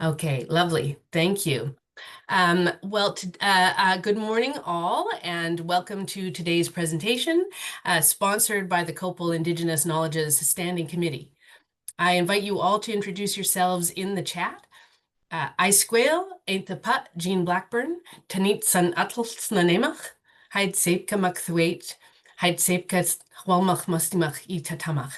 Okay, lovely. Thank you. Good morning, all, and welcome to today's presentation, sponsored by the Copal Indigenous Knowledges Standing Committee. I invite you all to introduce yourselves in the chat. I squeal, ain't the put, Jean Blackburn, Tanit san atl snanemach, Hyde sepka makthwait, Hyde sepka hwalmach mustimach I tatamach.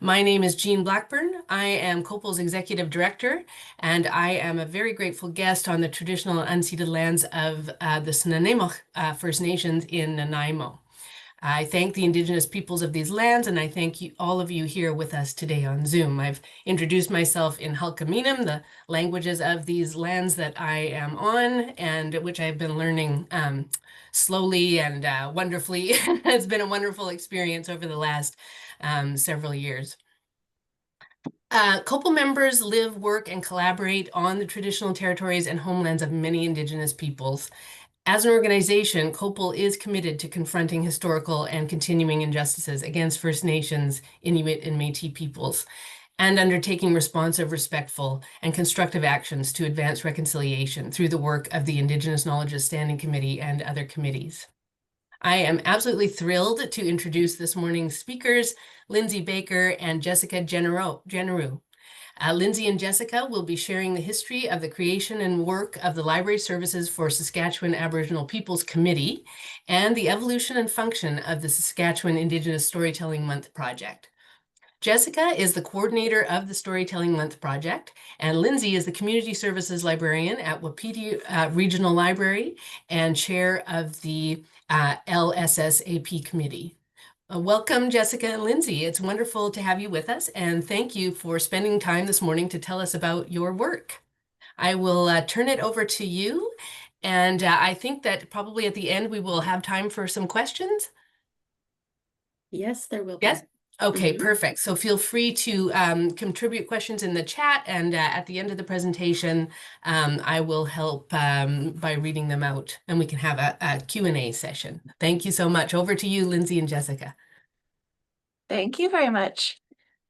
My name is Jean Blackburn. I am Copal's Executive Director, and I am a very grateful guest on the traditional and unceded lands of the Snuneymuxw First Nations in Nanaimo. I thank the Indigenous peoples of these lands, and I thank you, all of you here with us today on Zoom. I've introduced myself in Halkaminam, the languages of these lands that I am on, and which I've been learning slowly and wonderfully. It's been a wonderful experience over the last several years. Copal members live, work, and collaborate on the traditional territories and homelands of many Indigenous peoples. As an organization, Copal is committed to confronting historical and continuing injustices against First Nations, Inuit, and Métis peoples, and undertaking responsive, respectful, and constructive actions to advance reconciliation through the work of the Indigenous Knowledges Standing Committee and other committees. I am absolutely thrilled to introduce this morning's speakers, Lindsay Baker and Jessica Generoux. Lindsay and Jessica will be sharing the history of the creation and work of the Library Services for Saskatchewan Aboriginal Peoples Committee and the evolution and function of the Saskatchewan Indigenous Storytelling Month project. Jessica is the coordinator of the Storytelling Month project, and Lindsay is the Community Services Librarian at Wapiti Regional Library and chair of the LSSAP committee. Welcome, Jessica and Lindsay. It's wonderful to have you with us, and thank you for spending time this morning to tell us about your work. I will turn it over to you, and I think that probably at the end we will have time for some questions. Yes, there will be. Yes? Okay, perfect. So feel free to contribute questions in the chat, and at the end of the presentation, I will help by reading them out, and we can have a Q&A session. Thank you so much. Over to you, Lindsay and Jessica. Thank you very much.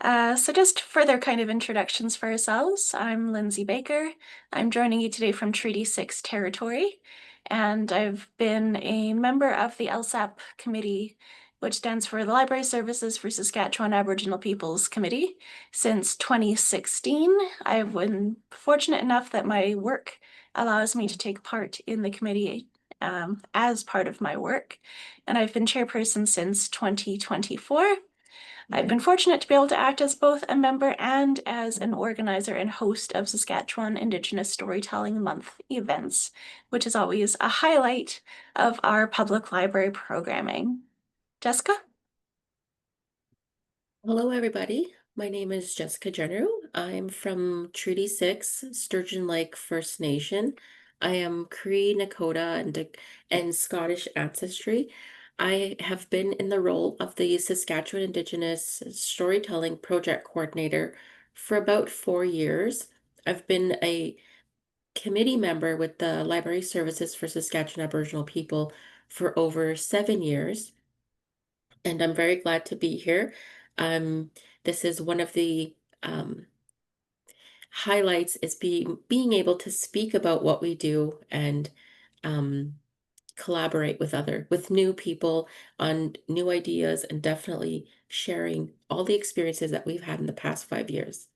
So just further kind of introductions for ourselves. I'm Lindsay Baker. I'm joining you today from Treaty 6 territory, and I've been a member of the LSSAP committee, which stands for the Library Services for Saskatchewan Aboriginal Peoples Committee, since 2016. I've been fortunate enough that my work allows me to take part in the committee as part of my work, and I've been chairperson since 2024. I've been fortunate to be able to act as both a member and as an organizer and host of Saskatchewan Indigenous Storytelling Month events, which is always a highlight of our public library programming. Jessica? Hello, everybody. My name is Jessica Generoux. I'm from Treaty 6, Sturgeon Lake First Nation. I am Cree, Nakota, and Scottish ancestry. I have been in the role of the Saskatchewan Indigenous Storytelling Project Coordinator for about 4 years. I've been a committee member with the Library Services for Saskatchewan Aboriginal People for over 7 years, and I'm very glad to be here. This is one of the highlights is being able to speak about what we do and collaborate with new people on new ideas, and definitely sharing all the experiences that we've had in the past 5 years.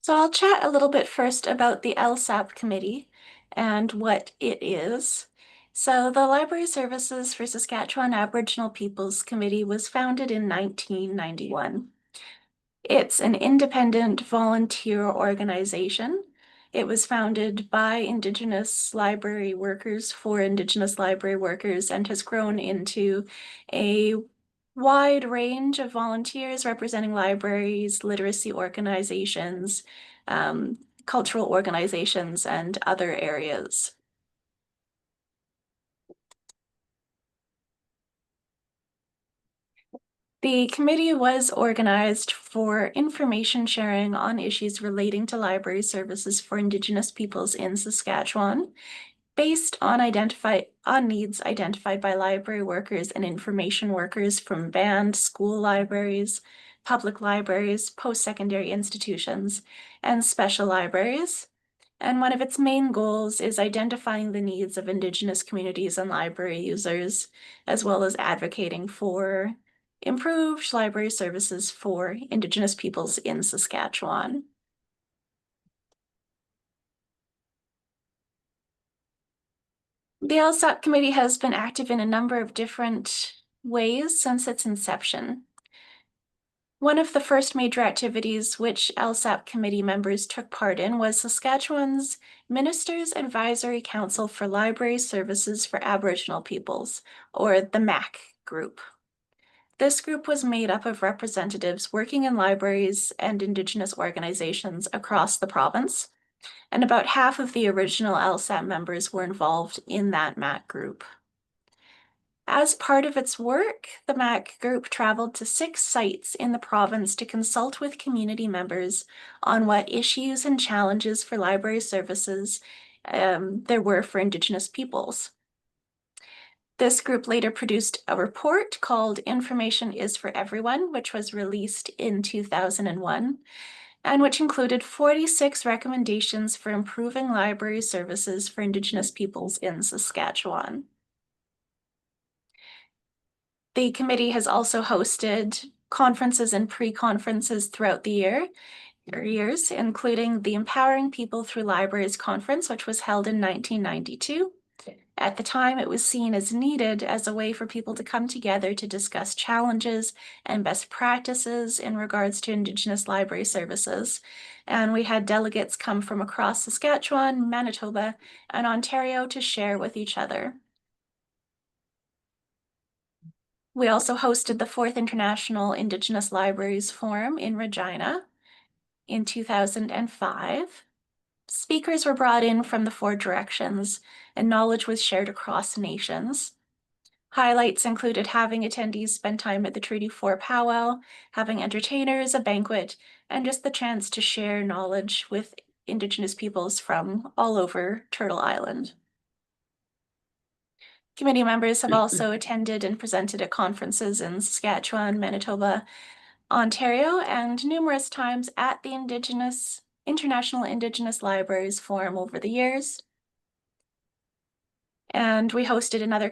So I'll chat a little bit first about the LSSAP committee and what it is. So the Library Services for Saskatchewan Aboriginal Peoples Committee was founded in 1991. It's an independent volunteer organization. It was founded by Indigenous library workers for Indigenous library workers and has grown into a wide range of volunteers representing libraries, literacy organizations, cultural organizations, and other areas. The committee was organized for information sharing on issues relating to library services for Indigenous peoples in Saskatchewan. based on needs identified by library workers and information workers from banned school libraries, public libraries, post-secondary institutions, and special libraries. And one of its main goals is identifying the needs of Indigenous communities and library users, as well as advocating for improved library services for Indigenous peoples in Saskatchewan. The LSAP committee has been active in a number of different ways since its inception. One of the first major activities which LSAP committee members took part in was Saskatchewan's Ministers Advisory Council for Library Services for Aboriginal Peoples, or the MAC group. This group was made up of representatives working in libraries and Indigenous organizations across the province, and about half of the original LSAP members were involved in that MAC group. As part of its work, the MAC group traveled to 6 sites in the province to consult with community members on what issues and challenges for library services there were for Indigenous peoples. This group later produced a report called Information is for Everyone, which was released in 2001, and which included 46 recommendations for improving library services for Indigenous peoples in Saskatchewan. The committee has also hosted conferences and pre-conferences throughout the years, including the Empowering People Through Libraries Conference, which was held in 1992. At the time, it was seen as needed as a way for people to come together to discuss challenges and best practices in regards to Indigenous library services. And we had delegates come from across Saskatchewan, Manitoba, and Ontario to share with each other. We also hosted the 4th International Indigenous Libraries Forum in Regina in 2005. Speakers were brought in from the 4 directions, and knowledge was shared across nations. Highlights included having attendees spend time at the Treaty 4 powwow, having entertainers, a banquet, and just the chance to share knowledge with Indigenous peoples from all over Turtle Island. Committee members have also attended and presented at conferences in Saskatchewan, Manitoba, Ontario, and numerous times at the International Indigenous Libraries Forum over the years. And we hosted another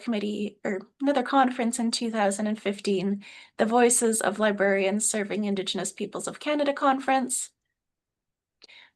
conference in 2015, the Voices of Librarians Serving Indigenous Peoples of Canada conference.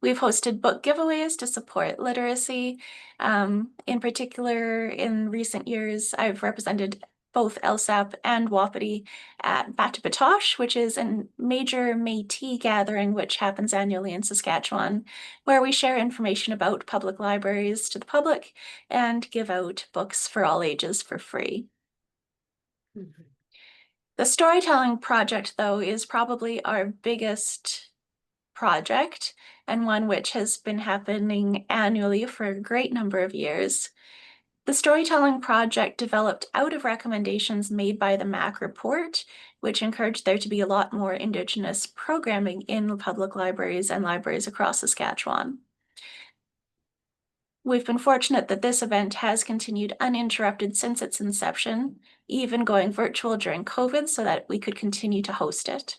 We've hosted book giveaways to support literacy. In particular, in recent years, I've represented both LSAP and Wapiti at Batapatosh, which is a major Métis gathering which happens annually in Saskatchewan, where we share information about public libraries to the public and give out books for all ages for free. Mm-hmm. The storytelling project, though, is probably our biggest project, and one which has been happening annually for a great number of years. The storytelling project developed out of recommendations made by the MAC report, which encouraged there to be a lot more Indigenous programming in public libraries and libraries across Saskatchewan. We've been fortunate that this event has continued uninterrupted since its inception, even going virtual during COVID so that we could continue to host it.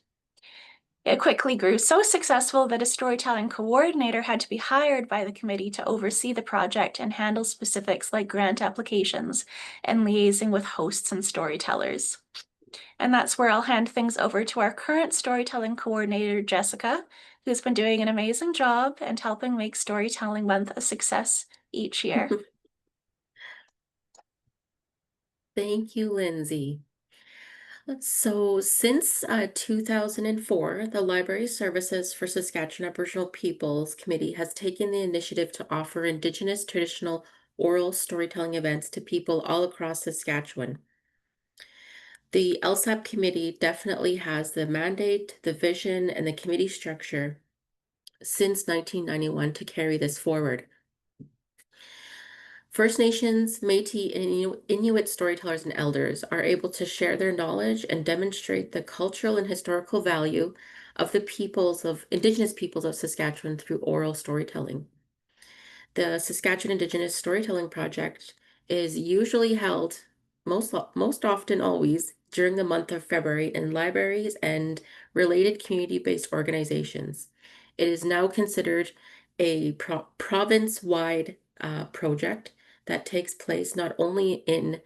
It quickly grew so successful that a storytelling coordinator had to be hired by the committee to oversee the project and handle specifics like grant applications and liaising with hosts and storytellers. And that's where I'll hand things over to our current storytelling coordinator, Jessica, who's been doing an amazing job and helping make Storytelling Month a success each year. Thank you, Lindsay. So since 2004, the Library Services for Saskatchewan Aboriginal Peoples Committee has taken the initiative to offer Indigenous traditional oral storytelling events to people all across Saskatchewan. The LSAP committee definitely has the mandate, the vision, and the committee structure since 1991 to carry this forward. First Nations, Métis, and Inuit storytellers and elders are able to share their knowledge and demonstrate the cultural and historical value of the Indigenous peoples of Saskatchewan through oral storytelling. The Saskatchewan Indigenous Storytelling Project is usually held most often always during the month of February in libraries and related community-based organizations. It is now considered a province-wide project that takes place not only in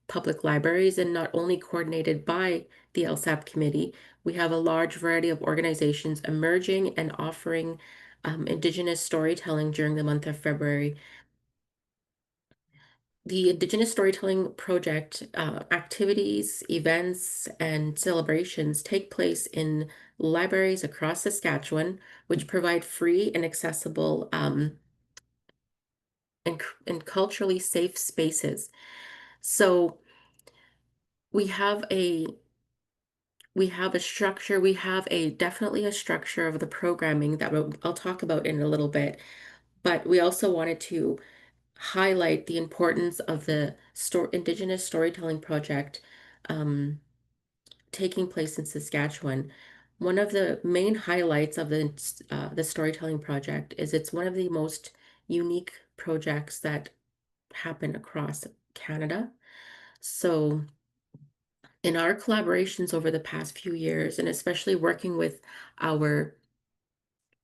public libraries and not only coordinated by the LSAP committee. We have a large variety of organizations emerging and offering Indigenous storytelling during the month of February. The Indigenous Storytelling Project activities, events, and celebrations take place in libraries across Saskatchewan, which provide free and accessible and culturally safe spaces. So we have a structure, we have a definitely a structure of the programming that I'll talk about in a little bit, but we also wanted to highlight the importance of the Indigenous Storytelling Project taking place in Saskatchewan. One of the main highlights of the Storytelling Project is it's one of the most unique projects that happen across Canada. So in our collaborations over the past few years, and especially working with our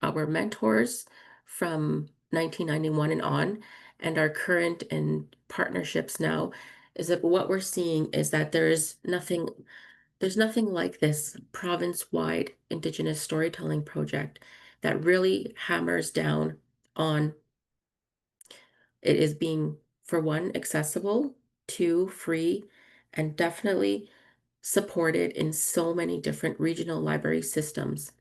mentors from 1991 and on, and our current and partnerships now, is that what we're seeing is that there's nothing like this province-wide Indigenous storytelling project that really hammers down on it is being, for one, accessible, two, free, and definitely supported in so many different regional library systems.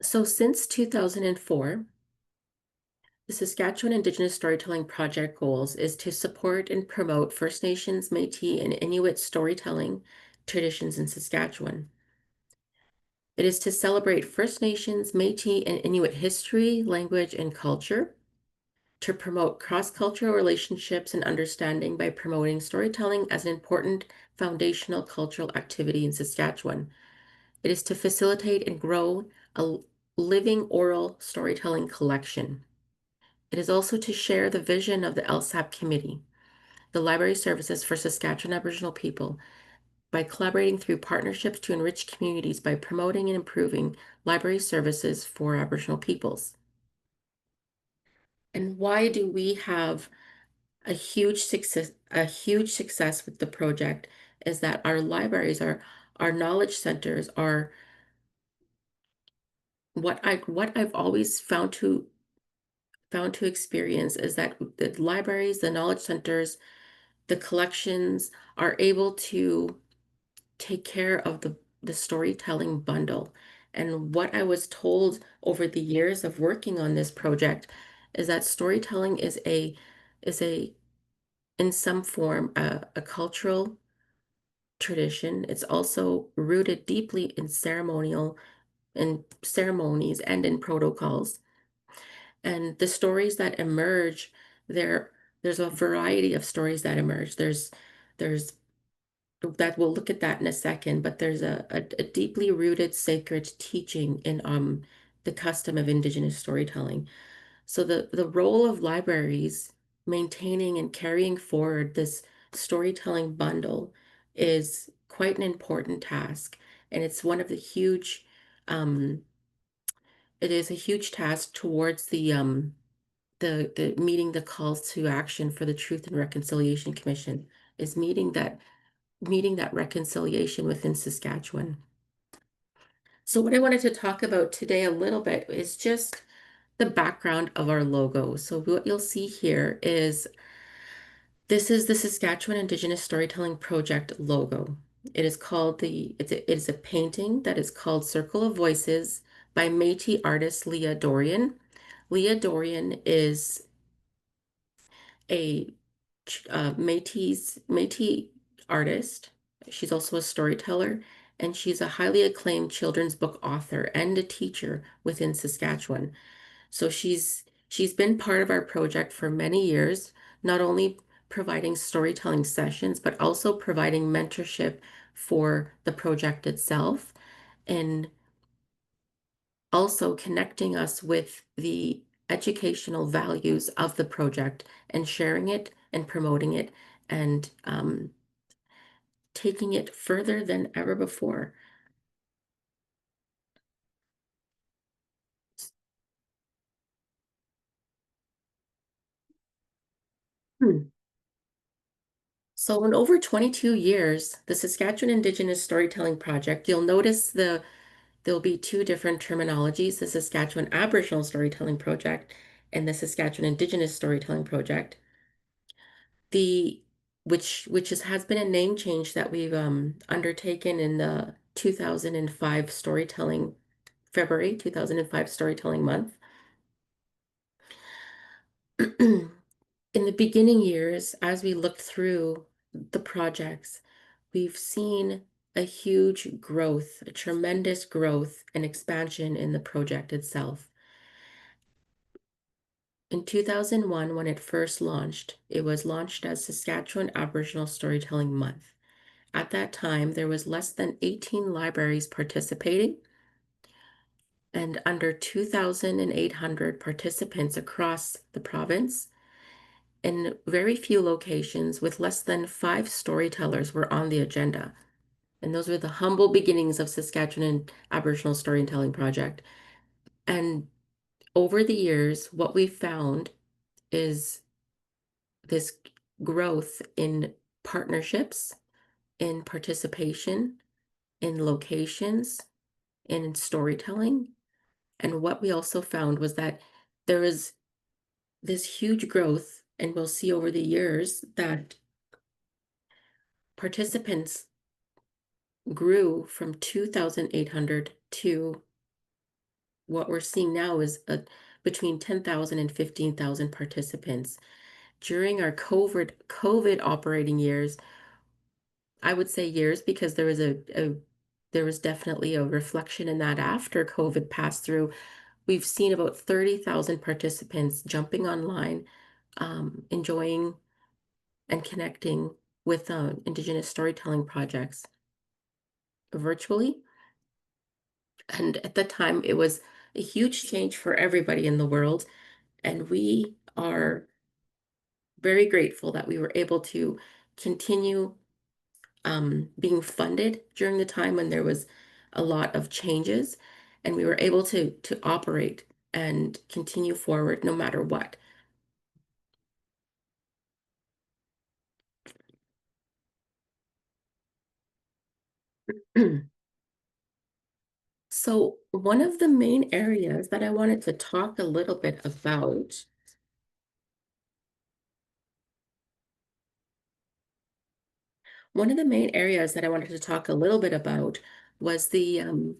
So since 2004, the Saskatchewan Indigenous Storytelling Project goals is to support and promote First Nations, Métis, and Inuit storytelling traditions in Saskatchewan. It is to celebrate First Nations, Métis, and Inuit history, language, and culture, to promote cross-cultural relationships and understanding by promoting storytelling as an important foundational cultural activity in Saskatchewan. It is to facilitate and grow a living oral storytelling collection. It is also to share the vision of the LSAP Committee, the Library Services for Saskatchewan Aboriginal People, by collaborating through partnerships to enrich communities by promoting and improving library services for Aboriginal peoples. And why do we have a huge success with the project is that our libraries our knowledge centers are what I've always found to experience is that the libraries, the knowledge centers, the collections are able to take care of the storytelling bundle. And what I was told over the years of working on this project is that storytelling is in some form a cultural tradition. It's also rooted deeply in ceremonies and in protocols. And the stories that emerge, there's a variety of stories that emerge. There's that we'll look at that in a second, but there's a deeply rooted sacred teaching in the custom of Indigenous storytelling. So the role of libraries maintaining and carrying forward this storytelling bundle is quite an important task. And it's one of the huge it is a huge task towards the meeting the calls to action for the Truth and Reconciliation Commission is meeting that reconciliation within Saskatchewan. So what I wanted to talk about today a little bit is just the background of our logo. So what you'll see here is this is the Saskatchewan Indigenous Storytelling Project logo. It is called it's a painting that is called Circle of Voices by Métis artist Leah Dorian. Leah Dorian is a Métis artist. She's also a storyteller, and she's a highly acclaimed children's book author and a teacher within Saskatchewan. So she's been part of our project for many years, not only providing storytelling sessions, but also providing mentorship for the project itself. And also connecting us with the educational values of the project and sharing it and promoting it and taking it further than ever before. Hmm. So in over 22 years, the Saskatchewan Indigenous Storytelling Project, you'll notice there'll be two different terminologies, the Saskatchewan Aboriginal Storytelling Project and the Saskatchewan Indigenous Storytelling Project. The which has been a name change that we've undertaken in the 2005 storytelling February 2005 storytelling month. In the beginning years, as we looked through the projects, we've seen a huge growth, a tremendous growth and expansion in the project itself. In 2001, when it first launched, it was launched as Saskatchewan Aboriginal Storytelling Month. At that time, there was less than 18 libraries participating and under 2,800 participants across the province. In very few locations, with less than 5 storytellers, were on the agenda. And those were the humble beginnings of Saskatchewan Aboriginal Storytelling Project. And over the years, what we found is this growth in partnerships, in participation, in locations, in storytelling. And what we also found was that there is this huge growth, and we'll see over the years that participants grew from 2,800 to what we're seeing now is between 10,000 and 15,000 participants. During our COVID operating years, I would say years because there was definitely a reflection in that after COVID passed through. We've seen about 30,000 participants jumping online, enjoying and connecting with Indigenous storytelling projects virtually. And at the time, it was a huge change for everybody in the world. And we are very grateful that we were able to continue being funded during the time when there was a lot of changes, and we were able to operate and continue forward no matter what. So one of the main areas that I wanted to talk a little bit about one of the main areas that I wanted to talk a little bit about was the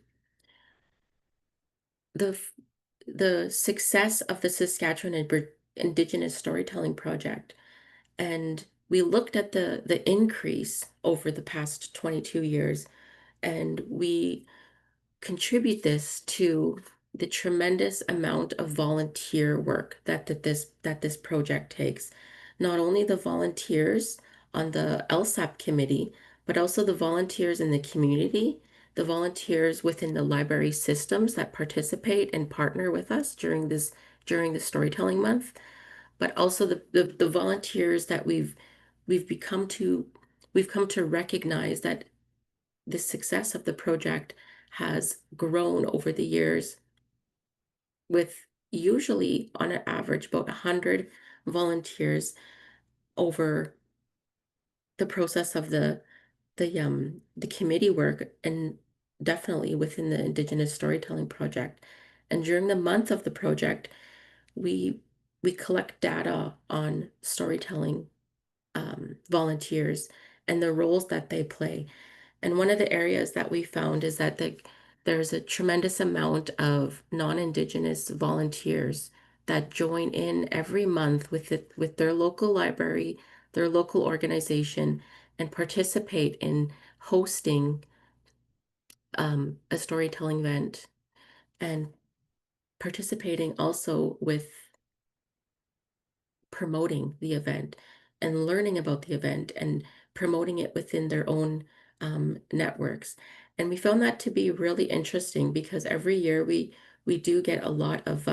the success of the Saskatchewan Indigenous Storytelling Project. And we looked at the increase over the past 22 years, and we contribute this to the tremendous amount of volunteer work that this project takes. Not only the volunteers on the LSAP committee, but also the volunteers in the community, the volunteers within the library systems that participate and partner with us during the storytelling month, but also the volunteers that we've become to we've come to recognize that the success of the project has grown over the years with usually on an average about 100 volunteers over the process of the committee work and definitely within the Indigenous Storytelling Project. And during the month of the project, we we collect data on storytelling volunteers and the roles that they play. And one of the areas that we found is that there's a tremendous amount of non-Indigenous volunteers that join in every month with their local library, their local organization, and participate in hosting a storytelling event and participating also with promoting the event and learning about the event and promoting it within their own networks. And we found that to be really interesting because every year we do get a lot of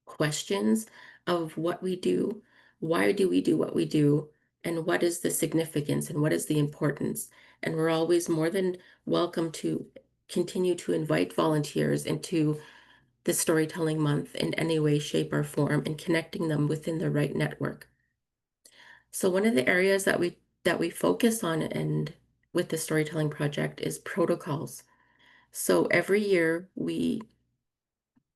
questions of what we do, why do we do what we do, and what is the significance and what is the importance. And we're always more than welcome to continue to invite volunteers into the Storytelling Month in any way, shape, or form, and connecting them within the right network. So one of the areas that we focus on and with the storytelling project is protocols. So every year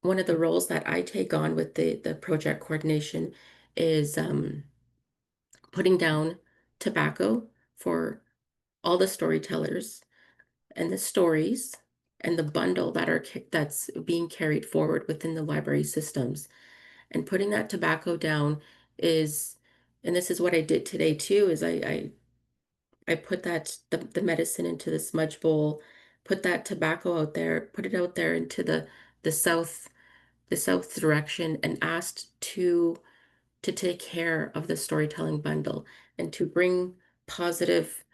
one of the roles that I take on with the project coordination is putting down tobacco for all the storytellers and the stories and the bundle that's being carried forward within the library systems. And putting that tobacco down is, and this is what I did today too, is I put the medicine into the smudge bowl, put that tobacco out there, put it out there into the south direction, and asked to take care of the storytelling bundle and to bring positive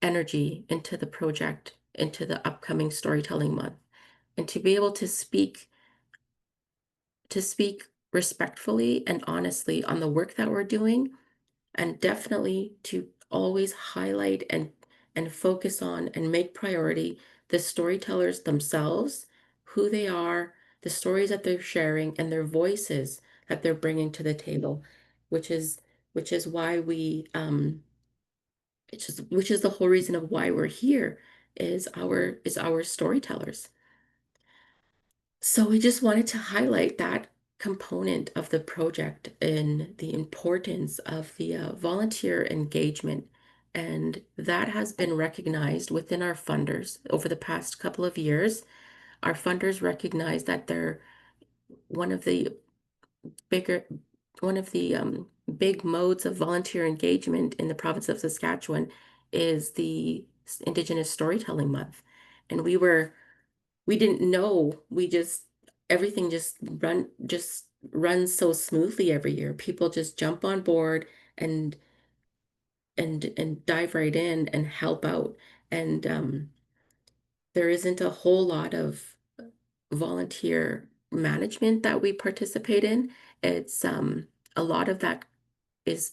energy into the project, into the upcoming storytelling month, and to be able to speak respectfully and honestly on the work that we're doing, and definitely to always highlight and focus on and make priority the storytellers themselves, who they are, the stories that they're sharing, and their voices that they're bringing to the table, which is which is why we which is the whole reason of why we're here, is our storytellers. So we just wanted to highlight that component of the project and the importance of the volunteer engagement. And that has been recognized within our funders over the past couple of years. Our funders recognize that they're one of the bigger, one of the big modes of volunteer engagement in the province of Saskatchewan is the Indigenous Storytelling Month. And we didn't know. Everything just runs so smoothly every year. People just jump on board and and dive right in and help out. And there isn't a whole lot of volunteer management that we participate in. It's a lot of that is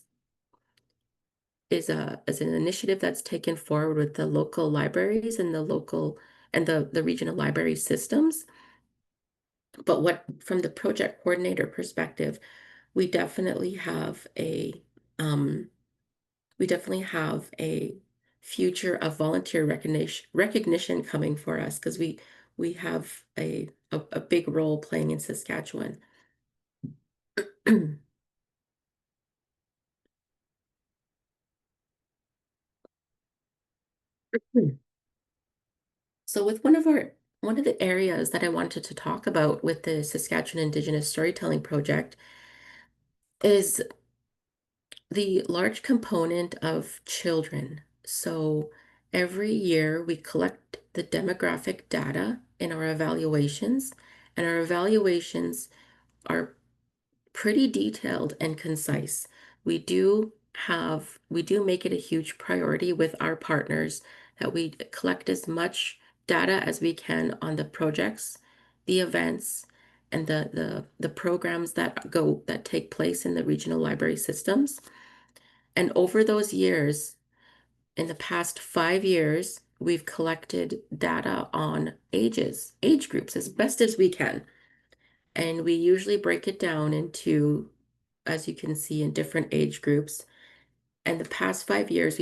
is an initiative that's taken forward with the local libraries and the regional library systems. But what from the project coordinator perspective, we definitely have a um, we definitely have a future of volunteer recognition coming for us, because we have a big role playing in Saskatchewan. So with one of the areas that I wanted to talk about with the Saskatchewan Indigenous Storytelling Project is the large component of children. So every year we collect the demographic data in our evaluations, and our evaluations are pretty detailed and concise. We do make it a huge priority with our partners that we collect as much data as we can on the projects, the events, and the programs that take place in the regional library systems. And over those years, in the past 5 years, we've collected data on age groups as best as we can. And we usually break it down into, as you can see, in different age groups. And the past 5 years,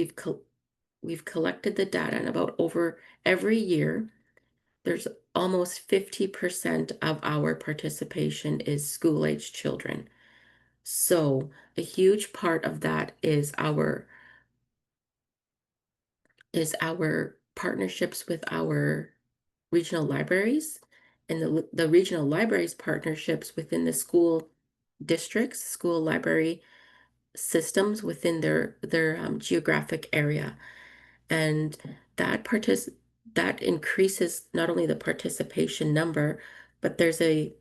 we've collected the data, and about over every year, there's almost 50% of our participation is school-age children. So a huge part of that is our partnerships with our regional libraries, and the regional libraries partnerships within the school districts, school library systems within their geographic area. And that increases not only the participation number, but there's a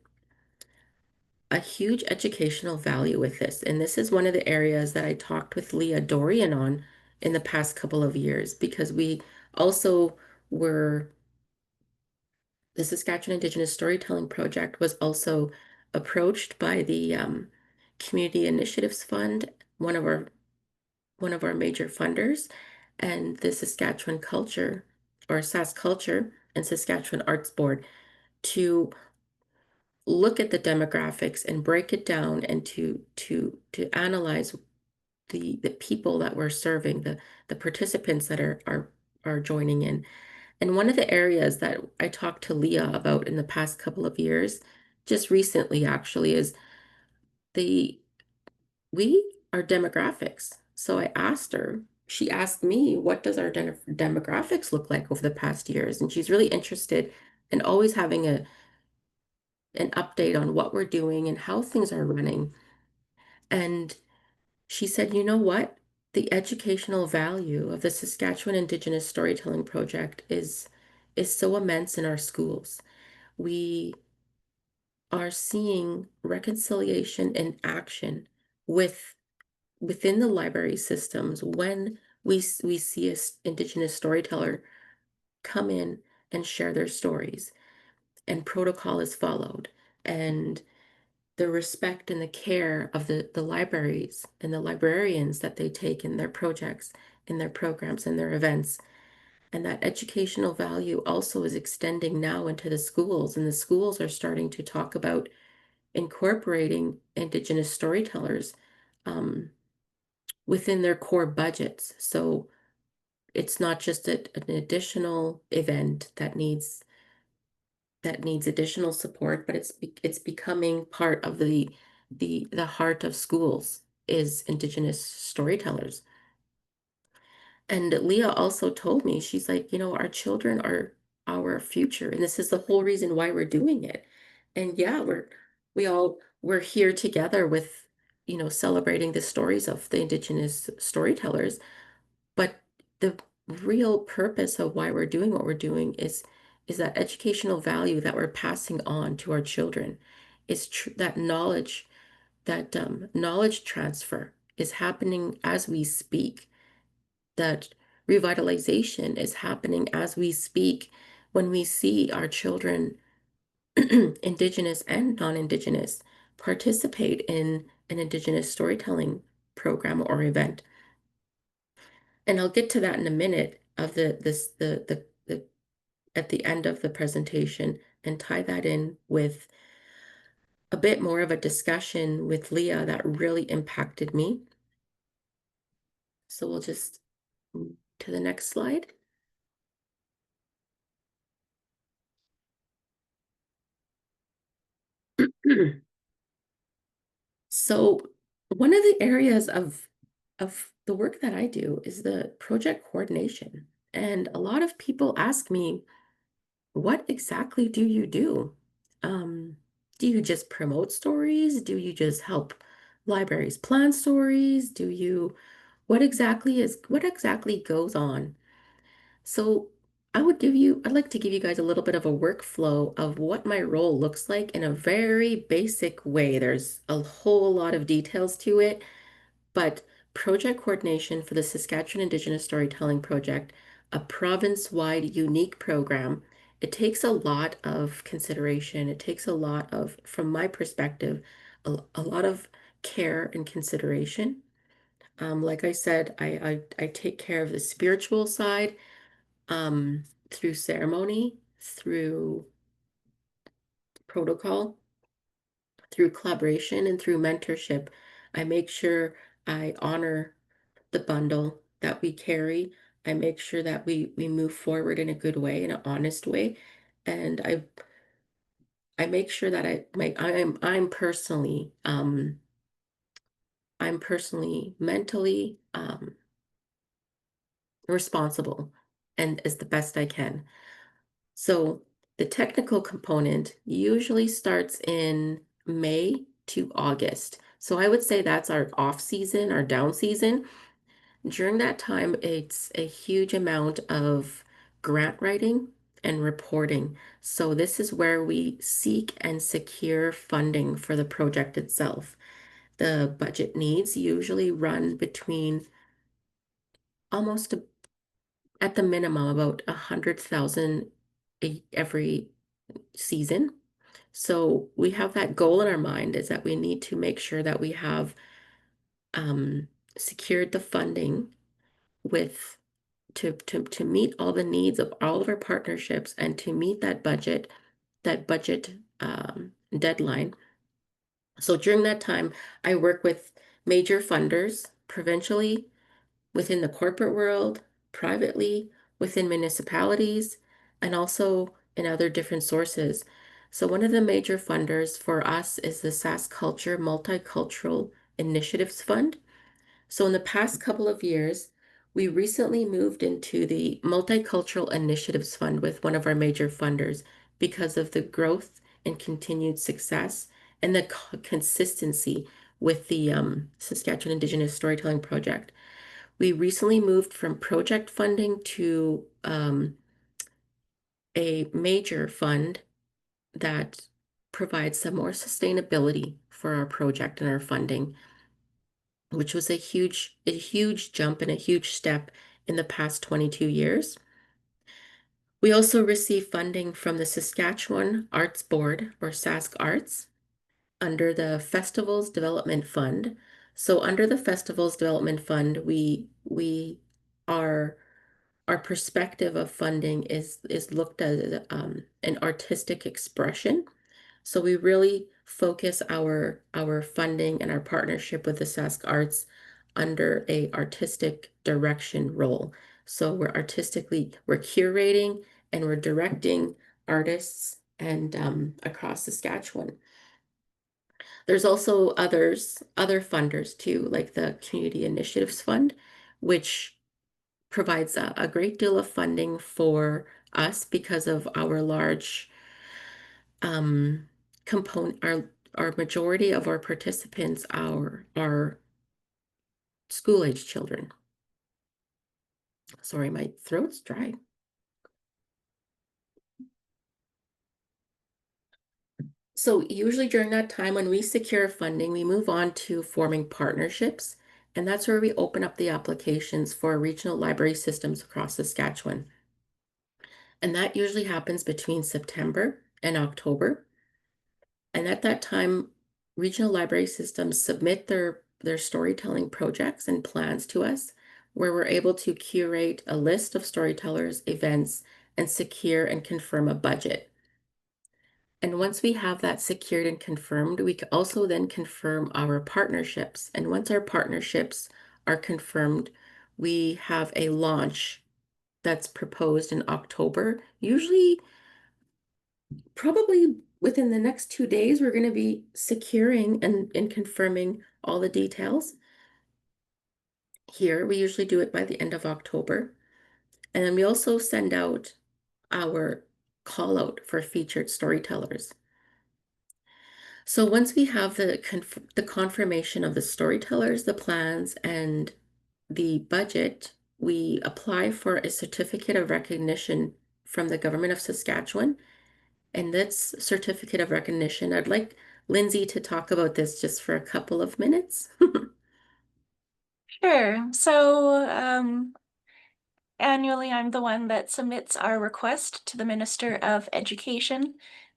huge educational value with this. And this is one of the areas that I talked with Leah Dorian on in the past couple of years, because we also were the Saskatchewan Indigenous Storytelling Project was also approached by the Community Initiatives Fund, one of our major funders, and the Saskatchewan Culture or Sask Culture and Saskatchewan Arts Board to look at the demographics and break it down and to analyze the people that we're serving, the participants that are joining in. And one of the areas that I talked to Leah about in the past couple of years, just recently actually, is the we are demographics. So I asked her, she asked me, what does our demographics look like over the past years? And she's really interested in always having an update on what we're doing and how things are running. And she said, you know what? The educational value of the Saskatchewan Indigenous Storytelling Project is so immense in our schools. We are seeing reconciliation in action with within the library systems when we see a Indigenous storyteller come in and share their stories, and protocol is followed, and the respect and the care of the libraries and the librarians that they take in their projects, in their programs, and their events. And that educational value also is extending now into the schools, and the schools are starting to talk about incorporating Indigenous storytellers um, within their core budgets. So it's not just an additional event that needs additional support, but it's becoming part of the heart of schools is Indigenous storytellers. And Leah also told me, she's like, our children are our future, and this is the whole reason why we're doing it. And yeah, we're here together with, celebrating the stories of the Indigenous storytellers, but the real purpose of why we're doing what we're doing is that educational value that we're passing on to our children. Is that knowledge transfer is happening as we speak. That revitalization is happening as we speak when we see our children, Indigenous and non-Indigenous, participate in an Indigenous storytelling program or event. And I'll get to that in a minute of the at the end of the presentation and tie that in with a bit more of a discussion with Leah that really impacted me. So we'll just move to the next slide. So one of the areas of the work that I do is the project coordination. And a lot of people ask me, what exactly do you do? Um, do you just promote stories? Do you just help libraries plan stories? What exactly goes on? So I'd like to give you guys a little bit of a workflow of what my role looks like in a very basic way. There's a whole lot of details to it, but project coordination for the Saskatchewan Indigenous Storytelling Project, a province-wide unique program, it takes a lot of consideration. It takes a lot of, from my perspective, a lot of care and consideration. Like I said, I take care of the spiritual side through ceremony, through protocol, through collaboration, and through mentorship. I make sure I honor the bundle that we carry. I make sure that we move forward in a good way, in an honest way. And I make sure that I'm personally mentally responsible and as the best I can. So the technical component usually starts in May to August. So I would say that's our off season, our down season. During that time, it's a huge amount of grant writing and reporting. So this is where we seek and secure funding for the project itself. The budget needs usually run between almost at the minimum about 100,000 every season. So we have that goal in our mind, is that we need to make sure that we have secured the funding with to meet all the needs of all of our partnerships and to meet that budget deadline. So during that time, I work with major funders provincially, within the corporate world, privately, within municipalities, and also in other different sources. So one of the major funders for us is the SaskCulture Multicultural Initiatives Fund. So in the past couple of years, we recently moved into the Multicultural Initiatives Fund with one of our major funders because of the growth and continued success and the consistency with the Saskatchewan Indigenous Storytelling Project. We recently moved from project funding to a major fund that provides some more sustainability for our project and our funding, which was a huge jump and a huge step in the past 22 years. We also receive funding from the Saskatchewan Arts Board, or Sask Arts, under the Festivals Development Fund. So under the Festivals Development Fund, we are our perspective of funding is looked at an artistic expression. So we really focus our funding and our partnership with the Sask Arts under a artistic direction role. So we're curating and we're directing artists and across Saskatchewan. There's also other funders too, like the Community Initiatives Fund, which provides a great deal of funding for us because of our large component. Our majority of our participants are school age children. Sorry, my throat's dry. So usually during that time when we secure funding, we move on to forming partnerships, and that's where we open up the applications for regional library systems across Saskatchewan. And that usually happens between September and October. And at that time, regional library systems submit their storytelling projects and plans to us, where we're able to curate a list of storytellers, events, and secure and confirm a budget. And once we have that secured and confirmed, we can also then confirm our partnerships. And once our partnerships are confirmed, we have a launch that's proposed in October. Usually, probably within the next 2 days, we're going to be securing and confirming all the details. Here, we usually do it by the end of October. And then we also send out our call out for featured storytellers. So once we have the confirmation of the storytellers, the plans, and the budget, we apply for a certificate of recognition from the Government of Saskatchewan. And this certificate of recognition, I'd like Lindsay to talk about this just for a couple of minutes. Sure. So annually, I'm the one that submits our request to the Minister of Education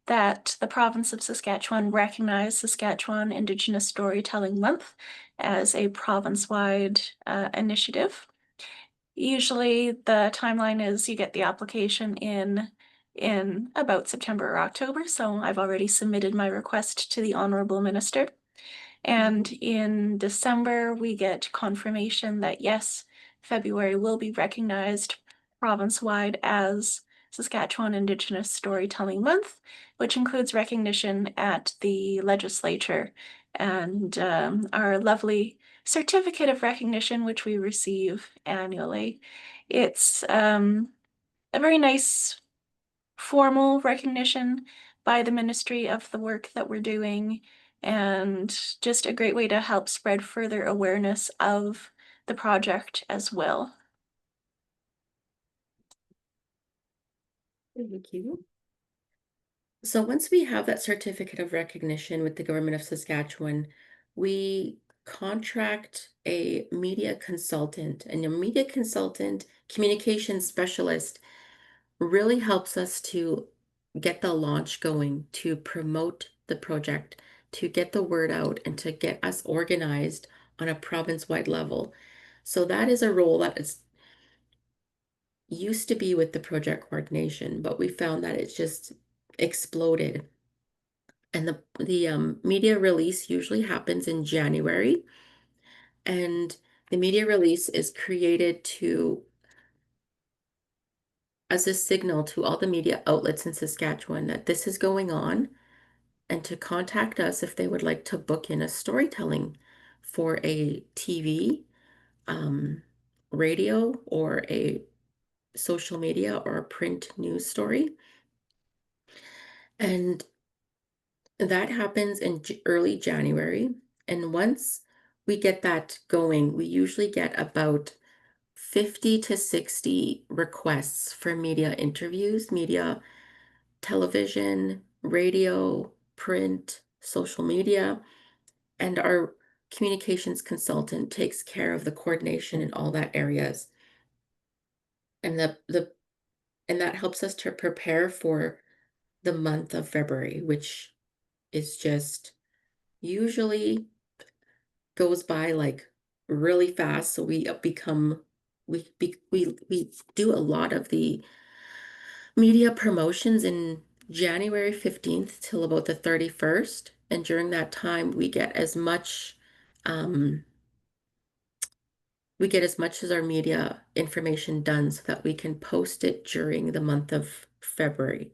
that the province of Saskatchewan recognize Saskatchewan Indigenous Storytelling Month as a province-wide initiative. Usually the timeline is you get the application in about September or October, so I've already submitted my request to the Honorable Minister. And in December, we get confirmation that yes, February will be recognized province-wide as Saskatchewan Indigenous Storytelling Month, which includes recognition at the legislature and our lovely certificate of recognition, which we receive annually. It's a very nice formal recognition by the ministry of the work that we're doing, and just a great way to help spread further awareness of the project as well. Thank you. So once we have that certificate of recognition with the Government of Saskatchewan, we contract a media consultant, and a media consultant communication specialist really helps us to get the launch going, to promote the project, to get the word out, and to get us organized on a province-wide level. So that is a role that is used to be with the project coordination, but we found that it's just exploded. And the media release usually happens in January, and the media release is created to as a signal to all the media outlets in Saskatchewan that this is going on, and to contact us if they would like to book in a storytelling for a TV, um, radio, or a social media or a print news story. And that happens in early January. And once we get that going, we usually get about 50 to 60 requests for media interviews, media, television, radio, print, social media, and our communications consultant takes care of the coordination in all that areas. And and that helps us to prepare for the month of February, which is just usually goes by like really fast. So we do a lot of the media promotions in January 15th till about the 31st. And during that time, um, we get as much as our media information done so that we can post it during the month of February.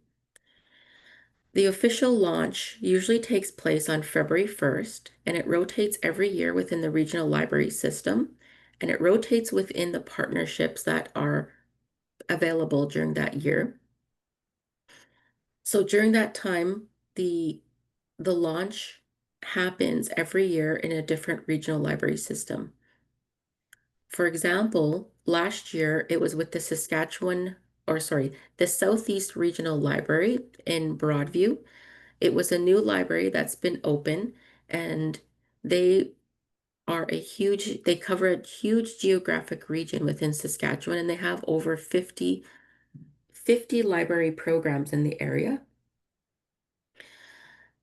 The official launch usually takes place on February 1st, and it rotates every year within the regional library system, and it rotates within the partnerships that are available during that year. So during that time, the launch happens every year in a different regional library system. For example, last year it was with the Southeast Regional Library in Broadview. It was a new library that's been open, and they they cover a huge geographic region within Saskatchewan, and they have over 50 library programs in the area.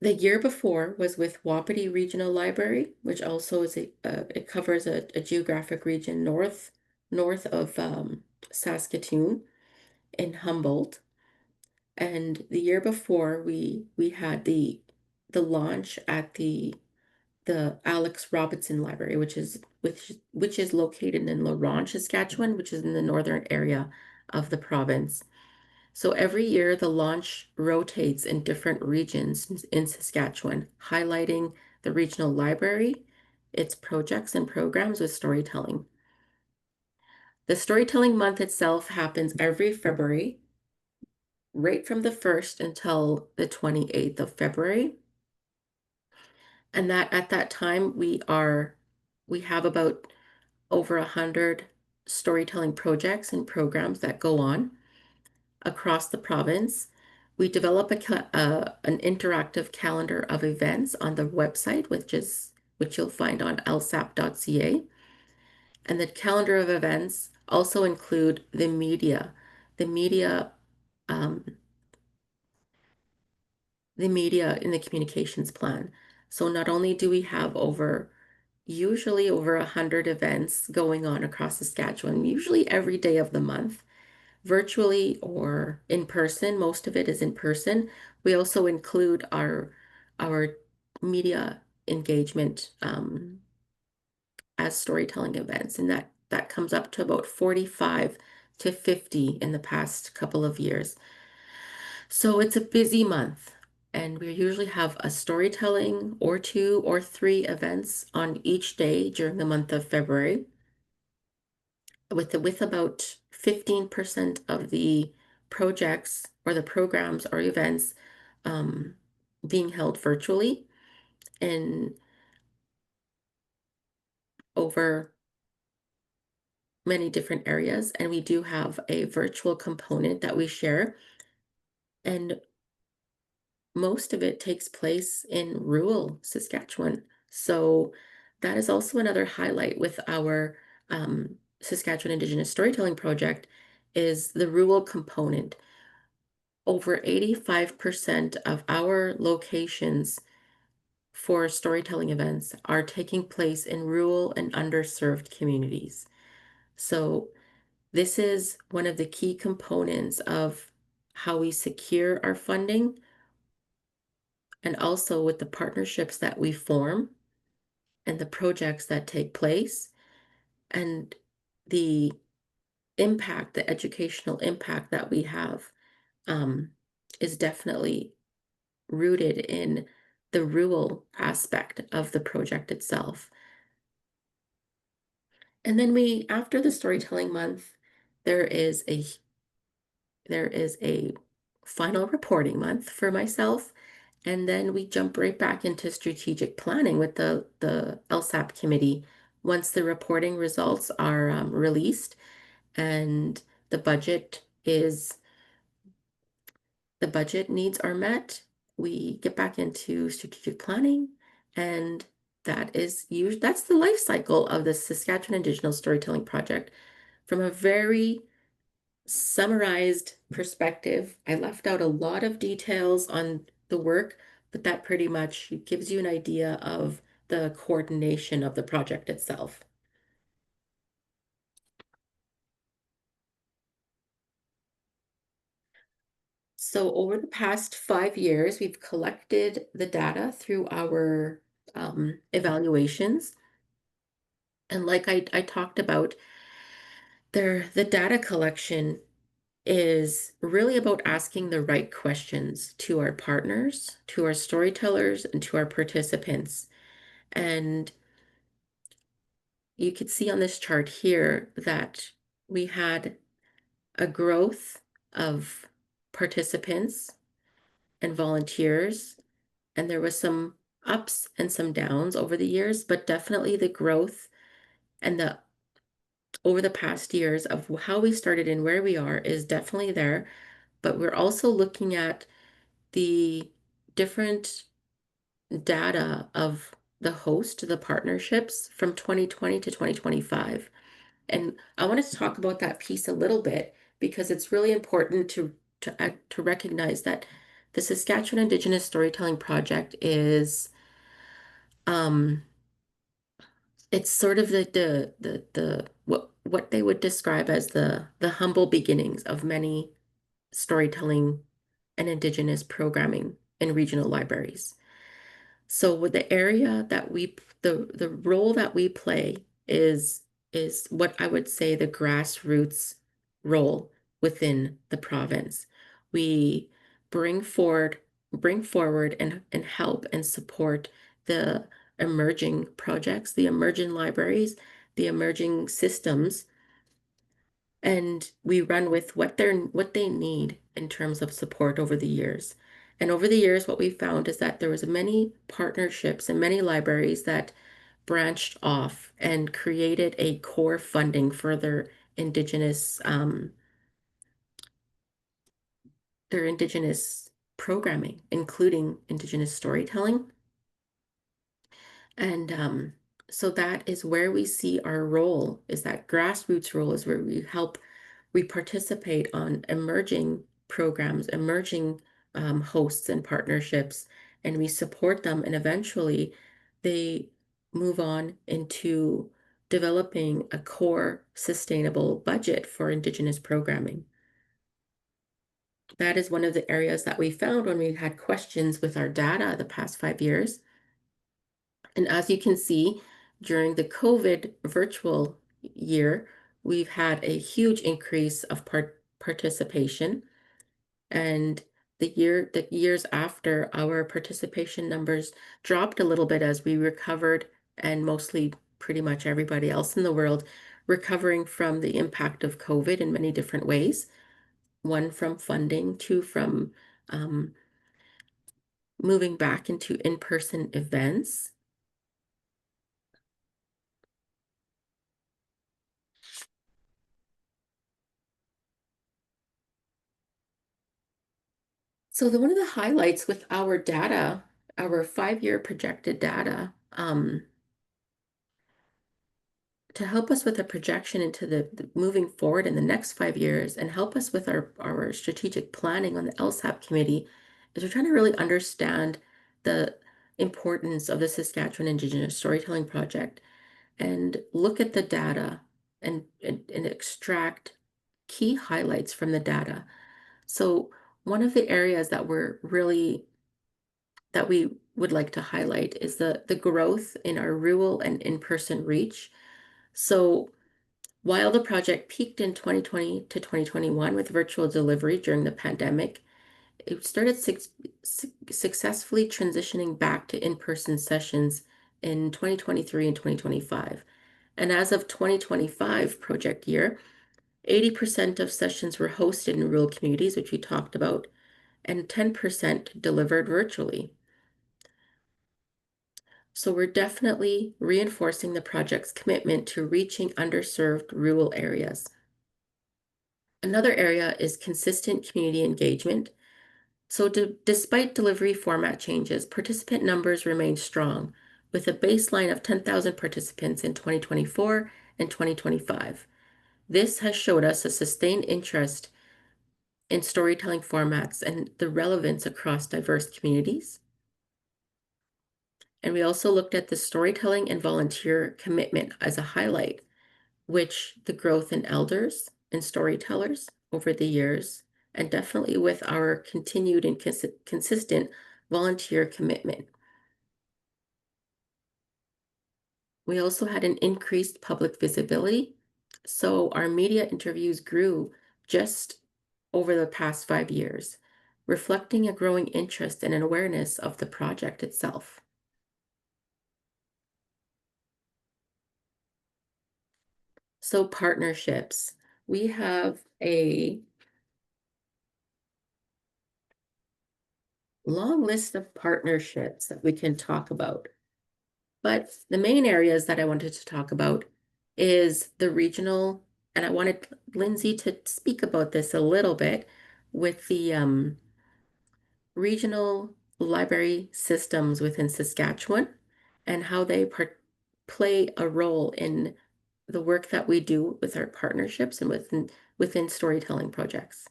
The year before was with Wapiti Regional Library, which also is it covers a geographic region north of Saskatoon in Humboldt. And the year before, we had the launch at the Alex Robinson Library, which is located in La Ronge, Saskatchewan, which is in the northern area of the province. So every year the launch rotates in different regions in Saskatchewan, highlighting the regional library, its projects and programs with storytelling. The storytelling month itself happens every February, right from the 1st until the 28th of February. And that at that time we have about over 100 storytelling projects and programs that go on across the province. We develop an interactive calendar of events on the website, which you'll find on lsap.ca. And the calendar of events also include the media, um, the media in the communications plan. So not only do we have usually over 100 events going on across Saskatchewan, usually every day of the month, virtually or in person. Most of it is in person. We also include our media engagement as storytelling events, and that comes up to about 45 to 50 in the past couple of years. So it's a busy month, and we usually have a storytelling or 2 or 3 events on each day during the month of February, with about 15% of the projects or the programs or events um, being held virtually in over many different areas. And we do have a virtual component that we share. And most of it takes place in rural Saskatchewan. So that is also another highlight with our Saskatchewan Indigenous Storytelling Project is the rural component. over 85% of our locations for storytelling events are taking place in rural and underserved communities. So this is one of the key components of how we secure our funding, and also with the partnerships that we form and the projects that take place, and the impact, the educational impact that we have, um, is definitely rooted in the rural aspect of the project itself. And then after the storytelling month, there is a there is a final reporting month for myself, and then we jump right back into strategic planning with the LSAP committee once the reporting results are released and the budget is the budget needs are met. We get back into strategic planning, and that's the life cycle of the Saskatchewan Indigenous Storytelling Project from a very summarized perspective. I left out a lot of details on the work, but that pretty much gives you an idea of the coordination of the project itself. So over the past 5 years, we've collected the data through our evaluations. And like I talked about, the data collection is really about asking the right questions to our partners, to our storytellers, and to our participants. And you could see on this chart here that we had a growth of participants and volunteers, and there was some ups and some downs over the years, but definitely the growth and the over the past years of how we started and where we are is definitely there. But we're also looking at the different data of the host, the partnerships from 2020 to 2025. And I wanted to talk about that piece a little bit because it's really important to recognize that the Saskatchewan Indigenous Storytelling Project is um it's sort of the what they would describe as the humble beginnings of many storytelling and Indigenous programming in regional libraries. So with the area that the role that we play is what I would say the grassroots role within the province. We bring forward bring forward and help and support the emerging projects, the emerging libraries, the emerging systems, and we run with what they need in terms of support over the years. And over the years, what we found is that there was many partnerships and many libraries that branched off and created a core funding for their indigenous programming, including indigenous storytelling. And so that is where we see our role, is that grassroots role is where we participate on emerging programs, emerging hosts and partnerships, and we support them. And eventually they move on into developing a core sustainable budget for Indigenous programming. That is one of the areas that we found when we had questions with our data the past 5 years. And as you can see, during the COVID virtual year, we've had a huge increase of participation. And the years after, our participation numbers dropped a little bit as we recovered, and mostly pretty much everybody else in the world recovering from the impact of COVID in many different ways. One from funding, two from moving back into in-person events. So one of the highlights with our data, our 5-year projected data, to help us with a projection into the moving forward in the next 5 years and help us with our strategic planning on the LSAP committee is we're trying to really understand the importance of the Saskatchewan Indigenous Storytelling Project and look at the data and extract key highlights from the data. So one of the areas that we would like to highlight is the growth in our rural and in-person reach. So while the project peaked in 2020 to 2021 with virtual delivery during the pandemic, it started successfully transitioning back to in-person sessions in 2023 and 2025. And as of 2025 project year, 80% of sessions were hosted in rural communities, which we talked about, and 10% delivered virtually. So we're definitely reinforcing the project's commitment to reaching underserved rural areas. Another area is consistent community engagement. So despite delivery format changes, participant numbers remain strong, with a baseline of 10,000 participants in 2024 and 2025. This has showed us a sustained interest in storytelling formats and the relevance across diverse communities. And we also looked at the storytelling and volunteer commitment as a highlight, which the growth in elders and storytellers over the years, and definitely with our continued and consistent volunteer commitment. We also had an increased public visibility. So our media interviews grew just over the past 5 years, reflecting a growing interest and an awareness of the project itself. So partnerships, we have a long list of partnerships that we can talk about. But the main areas that I wanted to talk about is the regional, and I wanted Lindsay to speak about this a little bit with the regional library systems within Saskatchewan and how they play a role in the work that we do with our partnerships and within storytelling projects.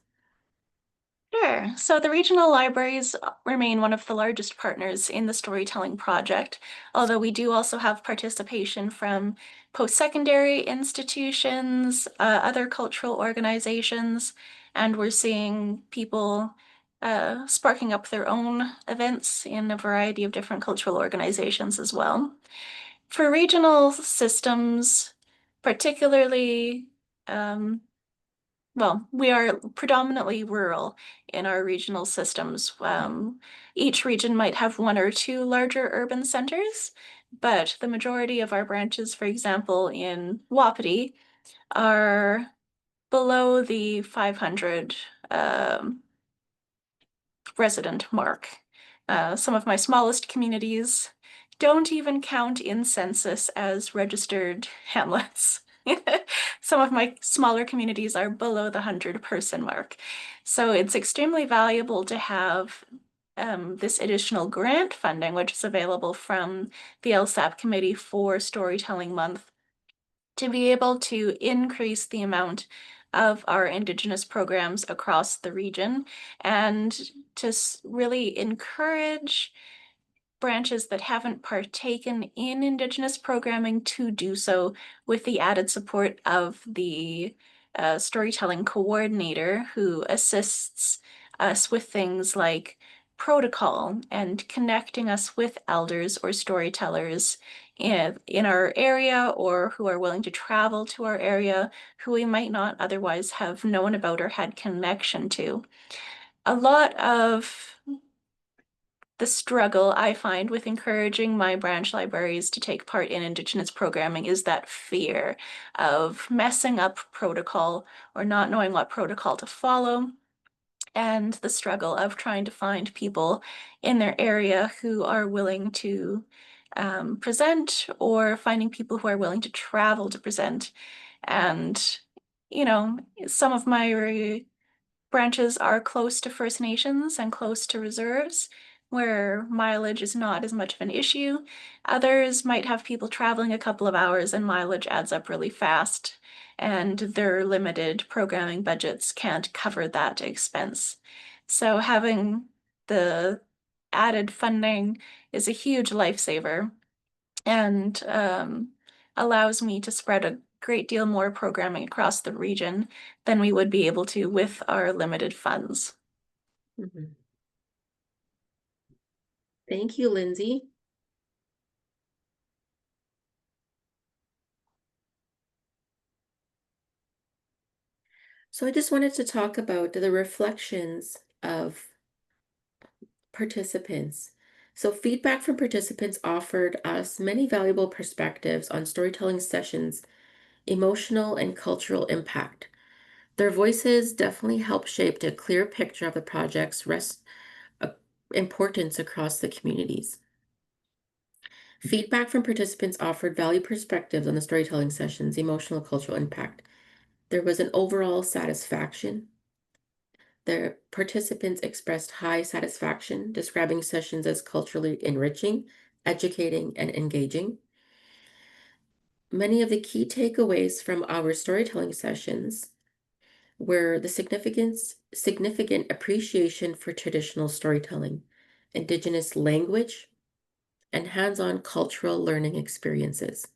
Sure. So the regional libraries remain one of the largest partners in the storytelling project, although we do also have participation from post-secondary institutions, other cultural organizations, and we're seeing people sparking up their own events in a variety of different cultural organizations as well. For regional systems, particularly, well, we are predominantly rural in our regional systems. Each region might have one or two larger urban centers, but the majority of our branches, for example, in Wapiti, are below the 500 resident mark. Some of my smallest communities don't even count in census as registered hamlets. Some of my smaller communities are below the 100-person mark. So it's extremely valuable to have this additional grant funding, which is available from the LSAP Committee for Storytelling Month, to be able to increase the amount of our Indigenous programs across the region and to really encourage branches that haven't partaken in Indigenous programming to do so, with the added support of the storytelling coordinator who assists us with things like protocol and connecting us with elders or storytellers in our area, or who are willing to travel to our area, who we might not otherwise have known about or had connection to. A lot of the struggle I find with encouraging my branch libraries to take part in Indigenous programming is that fear of messing up protocol or not knowing what protocol to follow, and the struggle of trying to find people in their area who are willing to present, or finding people who are willing to travel to present. And, you know, some of my branches are close to First Nations and close to reserves, where mileage is not as much of an issue. Others might have people traveling a couple of hours and mileage adds up really fast, and their limited programming budgets can't cover that expense. So having the added funding is a huge lifesaver and allows me to spread a great deal more programming across the region than we would be able to with our limited funds. Mhm. Thank you, Lindsay. So I just wanted to talk about the reflections of participants. So feedback from participants offered us many valuable perspectives on storytelling sessions, emotional and cultural impact. Their voices definitely helped shape a clear picture of the project's uh, importance across the communities. Feedback from participants offered valued perspectives on the storytelling sessions, emotional and cultural impact. There was an overall satisfaction. The participants expressed high satisfaction, describing sessions as culturally enriching, educating, and engaging. Many of the key takeaways from our storytelling sessions were the significant appreciation for traditional storytelling, Indigenous language, and hands-on cultural learning experiences.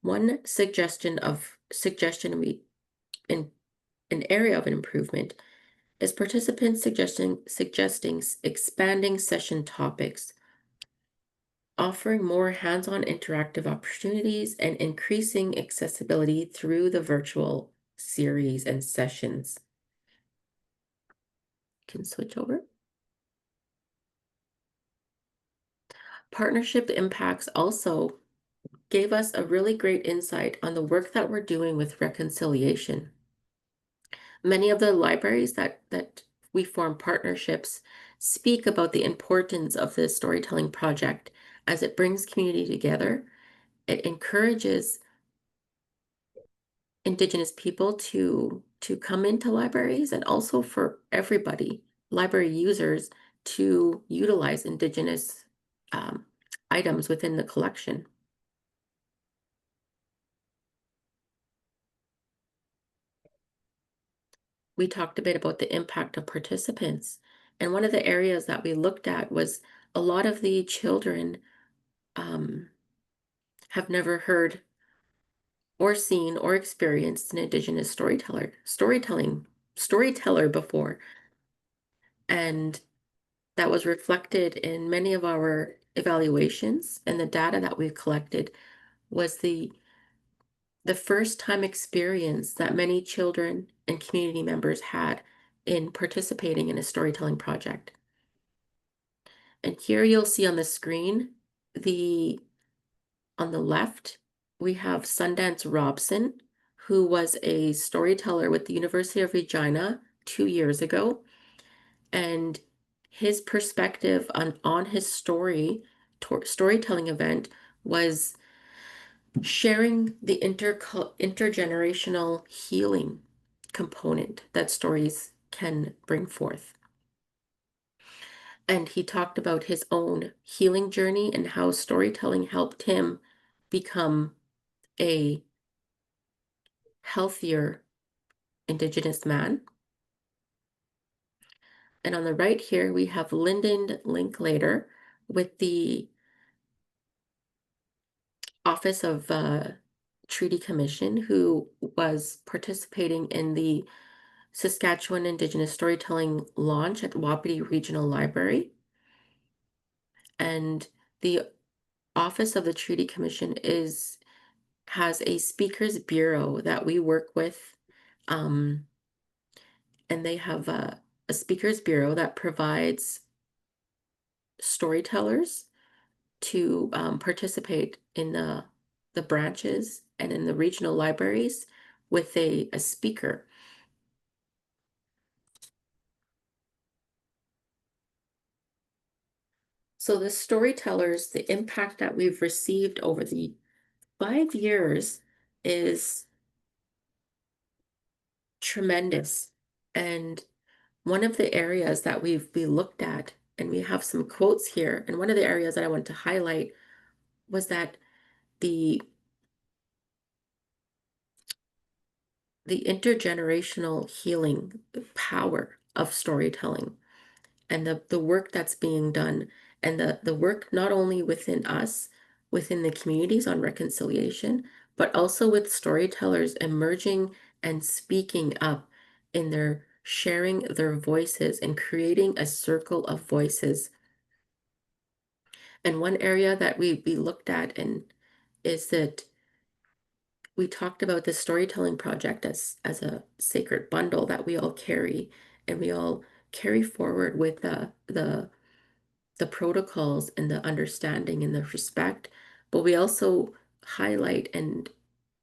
One suggestion we in an area of an improvement is participants suggesting expanding session topics, offering more hands-on interactive opportunities, and increasing accessibility through the virtual series and sessions. Can switch over. Partnership impacts also gave us a really great insight on the work that we're doing with reconciliation. Many of the libraries that we form partnerships speak about the importance of this storytelling project as it brings community together. It encourages Indigenous people to come into libraries and also for everybody, library users, to utilize Indigenous um, items within the collection. We talked a bit about the impact of participants. And one of the areas that we looked at was a lot of the children have never heard or seen or experienced an Indigenous storyteller before. And that was reflected in many of our evaluations, and the data that we've collected was the first time experience that many children and community members had in participating in a storytelling project. And here you'll see on the screen, on the left, we have Sundance Robson, who was a storyteller with the University of Regina 2 years ago. And his perspective on his storytelling event was sharing the intergenerational healing component that stories can bring forth. And he talked about his own healing journey and how storytelling helped him become a healthier Indigenous man. And on the right here, we have Lyndon Linklater with the Office of Treaty Commission, who was participating in the Saskatchewan Indigenous Storytelling launch at the Wapiti Regional Library. And the Office of the Treaty Commission has a speakers bureau that we work with. And they have a speakers bureau that provides storytellers to participate in the branches and in the regional libraries with a speaker. So the storytellers, the impact that we've received over the 5 years is tremendous. And one of the areas that we looked at and we have some quotes here. And one of the areas that I want to highlight was that the intergenerational healing power of storytelling and the work that's being done, and the work not only within us, within the communities on reconciliation, but also with storytellers emerging and speaking up in their sharing their voices and creating a circle of voices. And one area that we looked at and is that we talked about the storytelling project as a sacred bundle that we all carry, and we all carry forward with the protocols and the understanding and the respect, but we also highlight and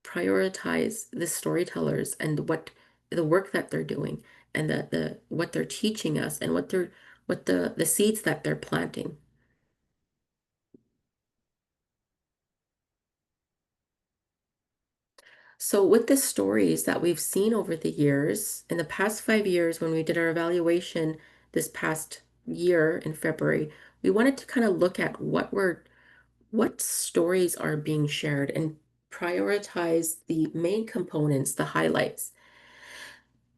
prioritize the storytellers and what the work that they're doing, and the what they're teaching us, and what the seeds that they're planting. So with the stories that we've seen over the years, in the past 5 years, when we did our evaluation this past year in February, we wanted to kind of look at what stories are being shared and prioritize the main components, the highlights.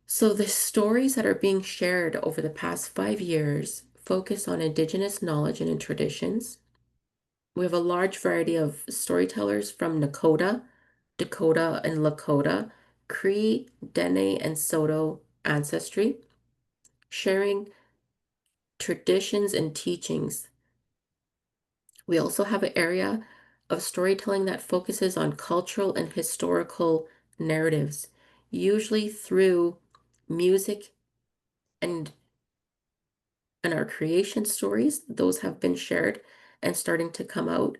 So the stories that are being shared over the past 5 years focus on Indigenous knowledge and in traditions. We have a large variety of storytellers from Nakota, Dakota, and Lakota, Cree, Dene, and Soto ancestry, sharing traditions and teachings. We also have an area of storytelling that focuses on cultural and historical narratives, usually through music and our creation stories. Those have been shared and starting to come out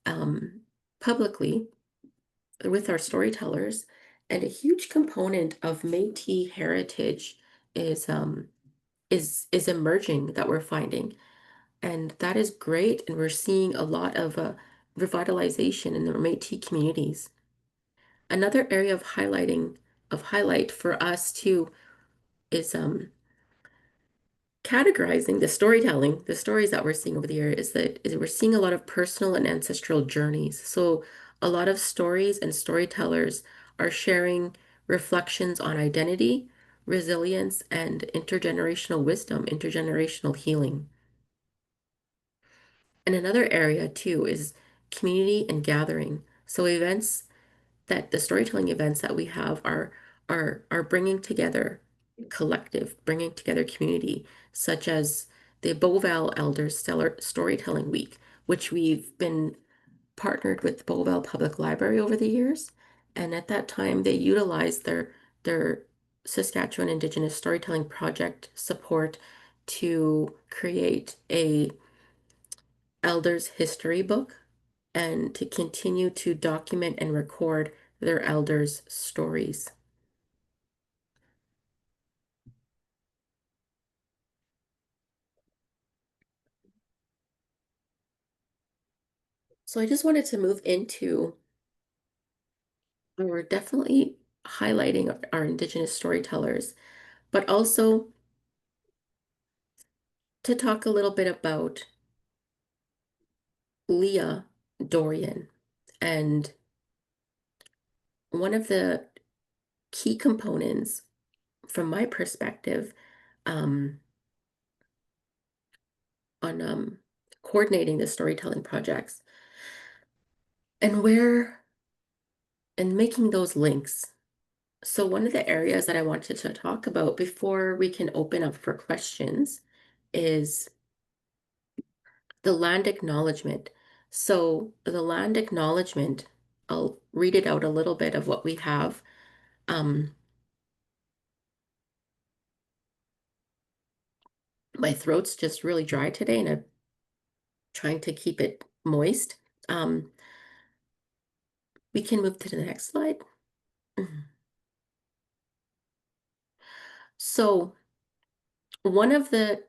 um, publicly with our storytellers. And a huge component of Métis heritage is is emerging that we're finding. And that is great. And we're seeing a lot of revitalization in the Métis communities. Another area of highlight for us too is categorizing the storytelling, the stories that we're seeing over the year is we're seeing a lot of personal and ancestral journeys. So a lot of stories and storytellers are sharing reflections on identity, resilience, and intergenerational wisdom, intergenerational healing. And another area too is community and gathering. So events that the storytelling events that we have are bringing together collective, bringing together community, such as the Beauval Elders Stellar Storytelling Week, which we've been partnered with the Beauval Public Library over the years. And at that time, they utilized their Saskatchewan Indigenous Storytelling Project support to create a elders history book and to continue to document and record their elders' stories. So I just wanted to move into, we're definitely highlighting our Indigenous storytellers, but also to talk a little bit about Leah Dorian. And one of the key components from my perspective um, on coordinating the storytelling projects and where and making those links. So one of the areas that I wanted to talk about before we can open up for questions is the land acknowledgement. So the land acknowledgement, I'll read it out a little bit of what we have. Um, my throat's just really dry today and I'm trying to keep it moist. Um, we can move to the next slide. Mhm. So one of the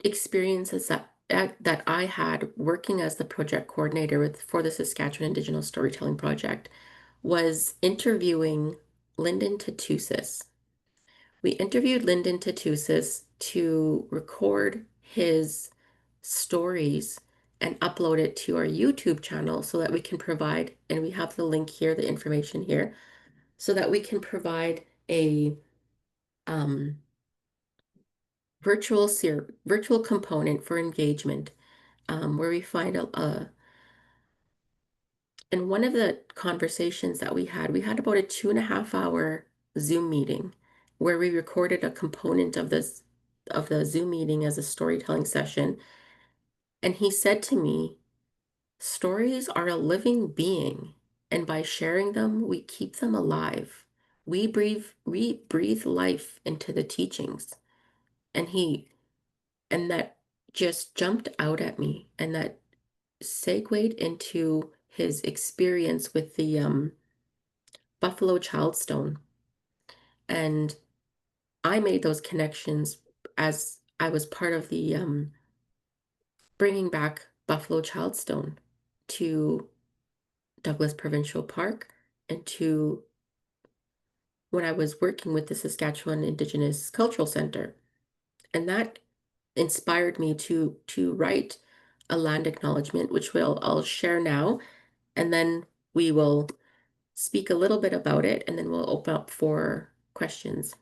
experiences that I had working as the project coordinator for the Saskatchewan Indigenous Storytelling Project was interviewing Lyndon Tatusis. We interviewed Lyndon Tatusis to record his stories and upload it to our YouTube channel so that we can provide, and we have the link here, the information here, so that we can provide a virtual component for engagement, where we find in one of the conversations that we had about a 2.5 hour Zoom meeting where we recorded a component of the Zoom meeting as a storytelling session. And he said to me, stories are a living being, and by sharing them, we keep them alive. We breathe life into the teachings. And that just jumped out at me, and that segued into his experience with the Buffalo Childstone. And I made those connections as I was part of the bringing back Buffalo Childstone to Douglas Provincial Park, and to when I was working with the Saskatchewan Indigenous Cultural Center. And that inspired me to write a land acknowledgement, which I'll share now, and then we will speak a little bit about it, and then we'll open up for questions.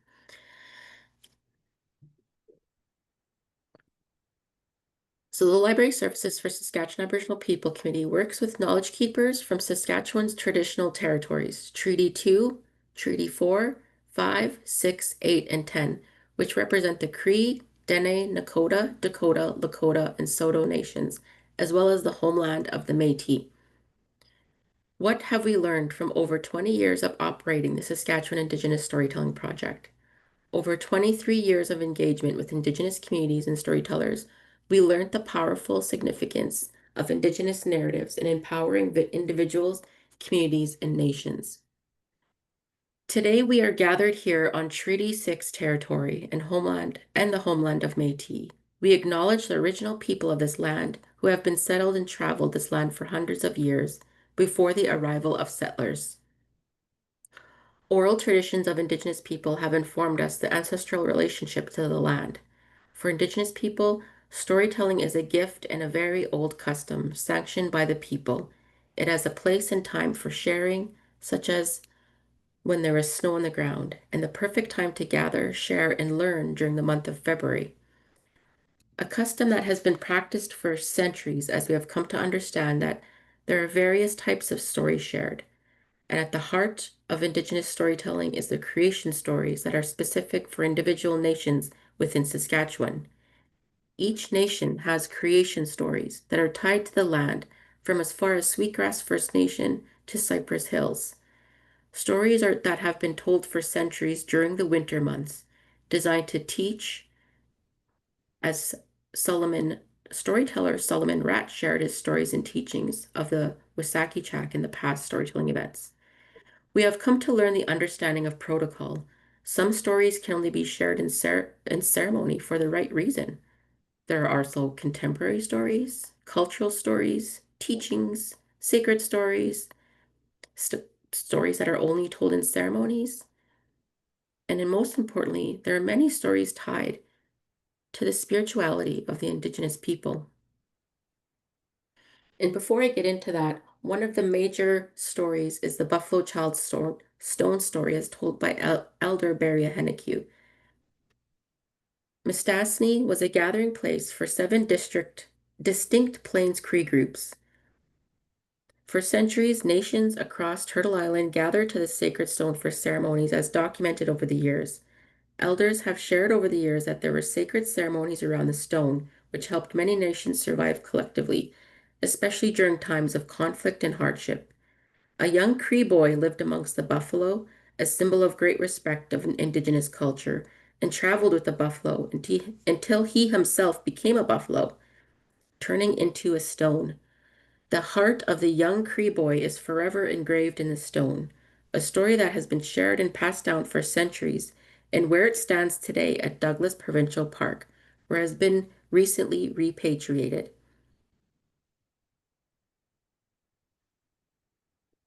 So the Library Services for Saskatchewan Aboriginal People Committee works with knowledge keepers from Saskatchewan's traditional territories, Treaty 2, Treaty 4, 5, 6, 8, and 10, which represent the Cree, Dene, Nakota, Dakota, Lakota, and Saulteaux nations, as well as the homeland of the Métis. What have we learned from over 20 years of operating the Saskatchewan Indigenous Storytelling Project? Over 23 years of engagement with Indigenous communities and storytellers, we learned the powerful significance of Indigenous narratives in empowering the individuals, communities, and nations. Today, we are gathered here on Treaty 6 territory and the homeland of Métis. We acknowledge the original people of this land who have been settled and traveled this land for hundreds of years before the arrival of settlers. Oral traditions of Indigenous people have informed us the ancestral relationship to the land. For Indigenous people, storytelling is a gift and a very old custom sanctioned by the people. It has a place and time for sharing, such as when there is snow on the ground, and the perfect time to gather, share, and learn during the month of February. A custom that has been practiced for centuries, as we have come to understand that there are various types of stories shared. And at the heart of Indigenous storytelling is the creation stories that are specific for individual nations within Saskatchewan. Each nation has creation stories that are tied to the land, from as far as Sweetgrass First Nation to Cypress Hills. Stories that have been told for centuries during the winter months, designed to teach, as storyteller Solomon Ratt shared his stories and teachings of the Wisakichak in the past storytelling events. We have come to learn the understanding of protocol. Some stories can only be shared in ceremony for the right reason. There are also contemporary stories, cultural stories, teachings, sacred stories, stories that are only told in ceremonies. And most importantly, there are many stories tied to the spirituality of the Indigenous people. And before I get into that, one of the major stories is the Buffalo Child Stone story as told by Elder Beria Henneque. Mistassini was a gathering place for 7 distinct Plains Cree groups. For centuries, nations across Turtle Island gathered to the sacred stone for ceremonies as documented over the years. Elders have shared over the years that there were sacred ceremonies around the stone, which helped many nations survive collectively, especially during times of conflict and hardship. A young Cree boy lived amongst the buffalo, a symbol of great respect of an Indigenous culture, and traveled with the buffalo until he himself became a buffalo, turning into a stone. The heart of the young Cree boy is forever engraved in the stone, a story that has been shared and passed down for centuries, and where it stands today at Douglas Provincial Park, where it has been recently repatriated.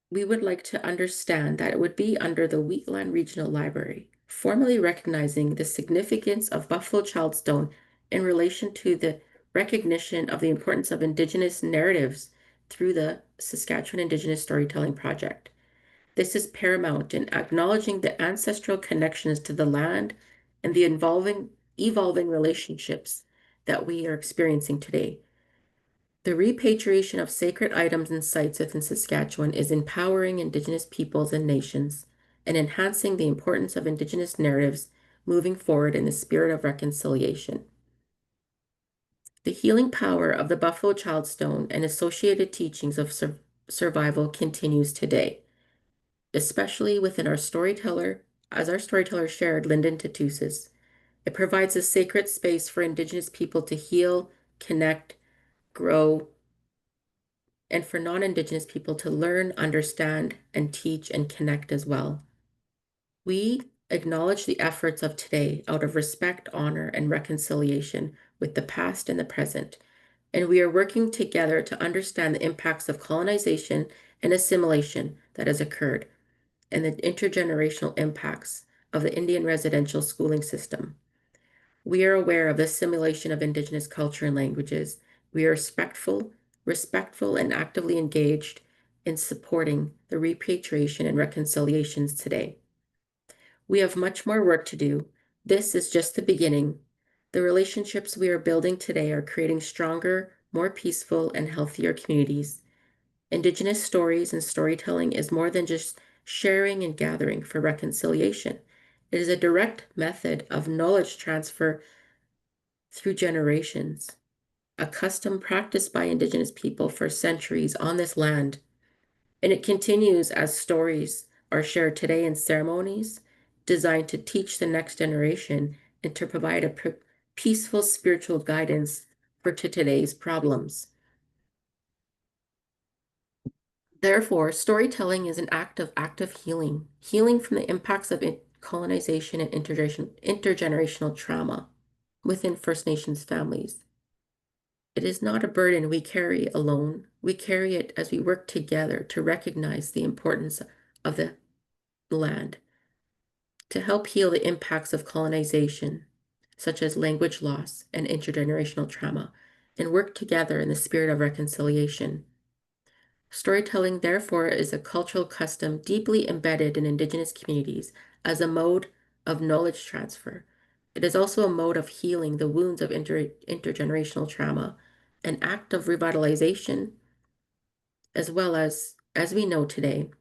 We would like to understand that it would be under the Wheatland Regional Library, formally recognizing the significance of Buffalo Childstone in relation to the recognition of the importance of Indigenous narratives through the Saskatchewan Indigenous Storytelling Project. This is paramount in acknowledging the ancestral connections to the land and the evolving relationships that we are experiencing today. The repatriation of sacred items and sites within Saskatchewan is empowering Indigenous peoples and nations and enhancing the importance of Indigenous narratives moving forward in the spirit of reconciliation. The healing power of the Buffalo Child Stone and associated teachings of survival continues today, especially within our storyteller, as our storyteller shared, Lyndon Tatusis. It provides a sacred space for Indigenous people to heal, connect, grow, and for non-Indigenous people to learn, understand, and teach and connect as well. We acknowledge the efforts of today out of respect, honor, and reconciliation with the past and the present, and we are working together to understand the impacts of colonization and assimilation that has occurred and the intergenerational impacts of the Indian residential schooling system. We are aware of the assimilation of Indigenous culture and languages. We are respectful and actively engaged in supporting the repatriation and reconciliations today. We have much more work to do. This is just the beginning. The relationships we are building today are creating stronger, more peaceful, and healthier communities. Indigenous stories and storytelling is more than just sharing and gathering for reconciliation. It is a direct method of knowledge transfer through generations, a custom practiced by Indigenous people for centuries on this land. And it continues as stories are shared today in ceremonies designed to teach the next generation and to provide a peaceful spiritual guidance for today's problems. Therefore, storytelling is an act of active healing, healing from the impacts of colonization and intergenerational trauma within First Nations families. It is not a burden we carry alone. We carry it as we work together to recognize the importance of the land, to help heal the impacts of colonization, such as language loss and intergenerational trauma, and work together in the spirit of reconciliation. Storytelling, therefore, is a cultural custom deeply embedded in Indigenous communities as a mode of knowledge transfer. It is also a mode of healing the wounds of intergenerational trauma, an act of revitalization, as well as we know today,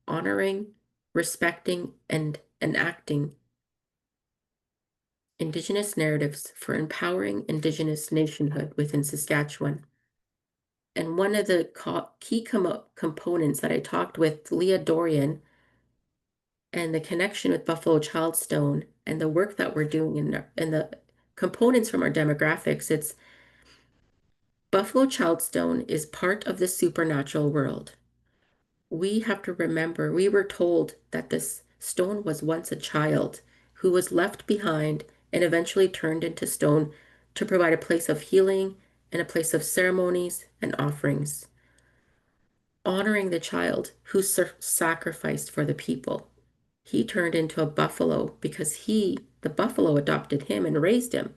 honoring, respecting, and enacting Indigenous narratives for empowering Indigenous nationhood within Saskatchewan. And one of the key components that I talked with Leah Dorian and the connection with Buffalo Child Stone and the work that we're doing in the components from our demographics, it's Buffalo Child Stone is part of the supernatural world. We have to remember, we were told that this stone was once a child who was left behind and eventually turned into stone to provide a place of healing and a place of ceremonies and offerings, honoring the child who sacrificed for the people. He turned into a buffalo because the buffalo adopted him and raised him.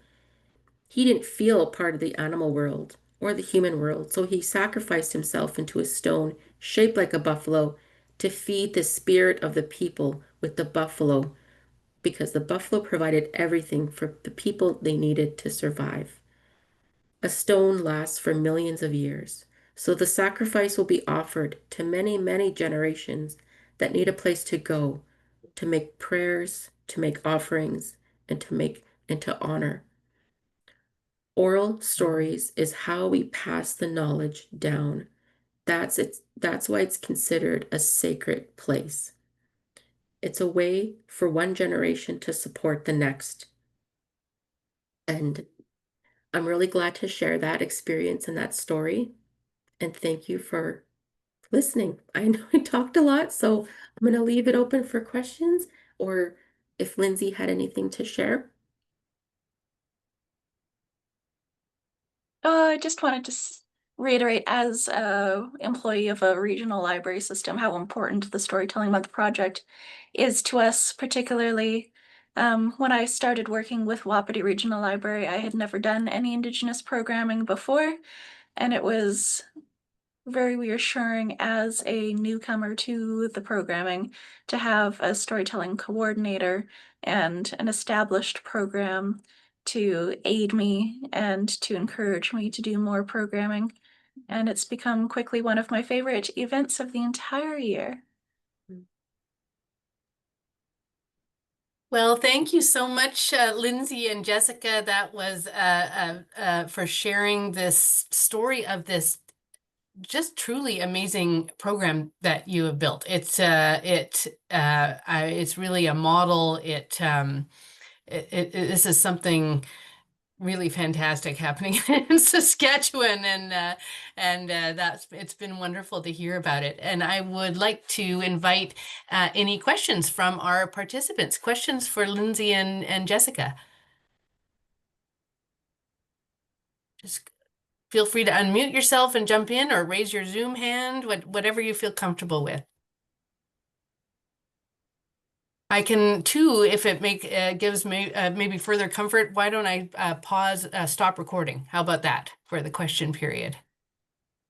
He didn't feel part of the animal world or the human world, so he sacrificed himself into a stone shaped like a buffalo to feed the spirit of the people with the buffalo, because the buffalo provided everything for the people they needed to survive. A stone lasts for millions of years, so the sacrifice will be offered to many, many generations that need a place to go, to make prayers, to make offerings, and to honor. Oral stories is how we pass the knowledge down. That's why it's considered a sacred place. It's a way for one generation to support the next. And I'm really glad to share that experience and that story. And thank you for listening. I know I talked a lot, so I'm going to leave it open for questions or if Lindsay had anything to share. I just wanted to reiterate, as an employee of a regional library system, how important the Storytelling Month project is to us, particularly When I started working with Wapiti Regional Library, I had never done any Indigenous programming before, and it was very reassuring as a newcomer to the programming to have a storytelling coordinator and an established program to aid me and to encourage me to do more programming. And it's become quickly one of my favorite events of the entire year. Well, thank you so much, Lindsay and Jessica. That was for sharing this story of this just truly amazing program that you have built. It's really a model. This is something really fantastic happening in Saskatchewan, and it's been wonderful to hear about it. And I would like to invite any questions from our participants. Questions for Lindsay and Jessica. Just feel free to unmute yourself and jump in, or raise your Zoom hand, whatever you feel comfortable with. I can too, if it gives me maybe further comfort. Why don't I stop recording? How about that for the question period?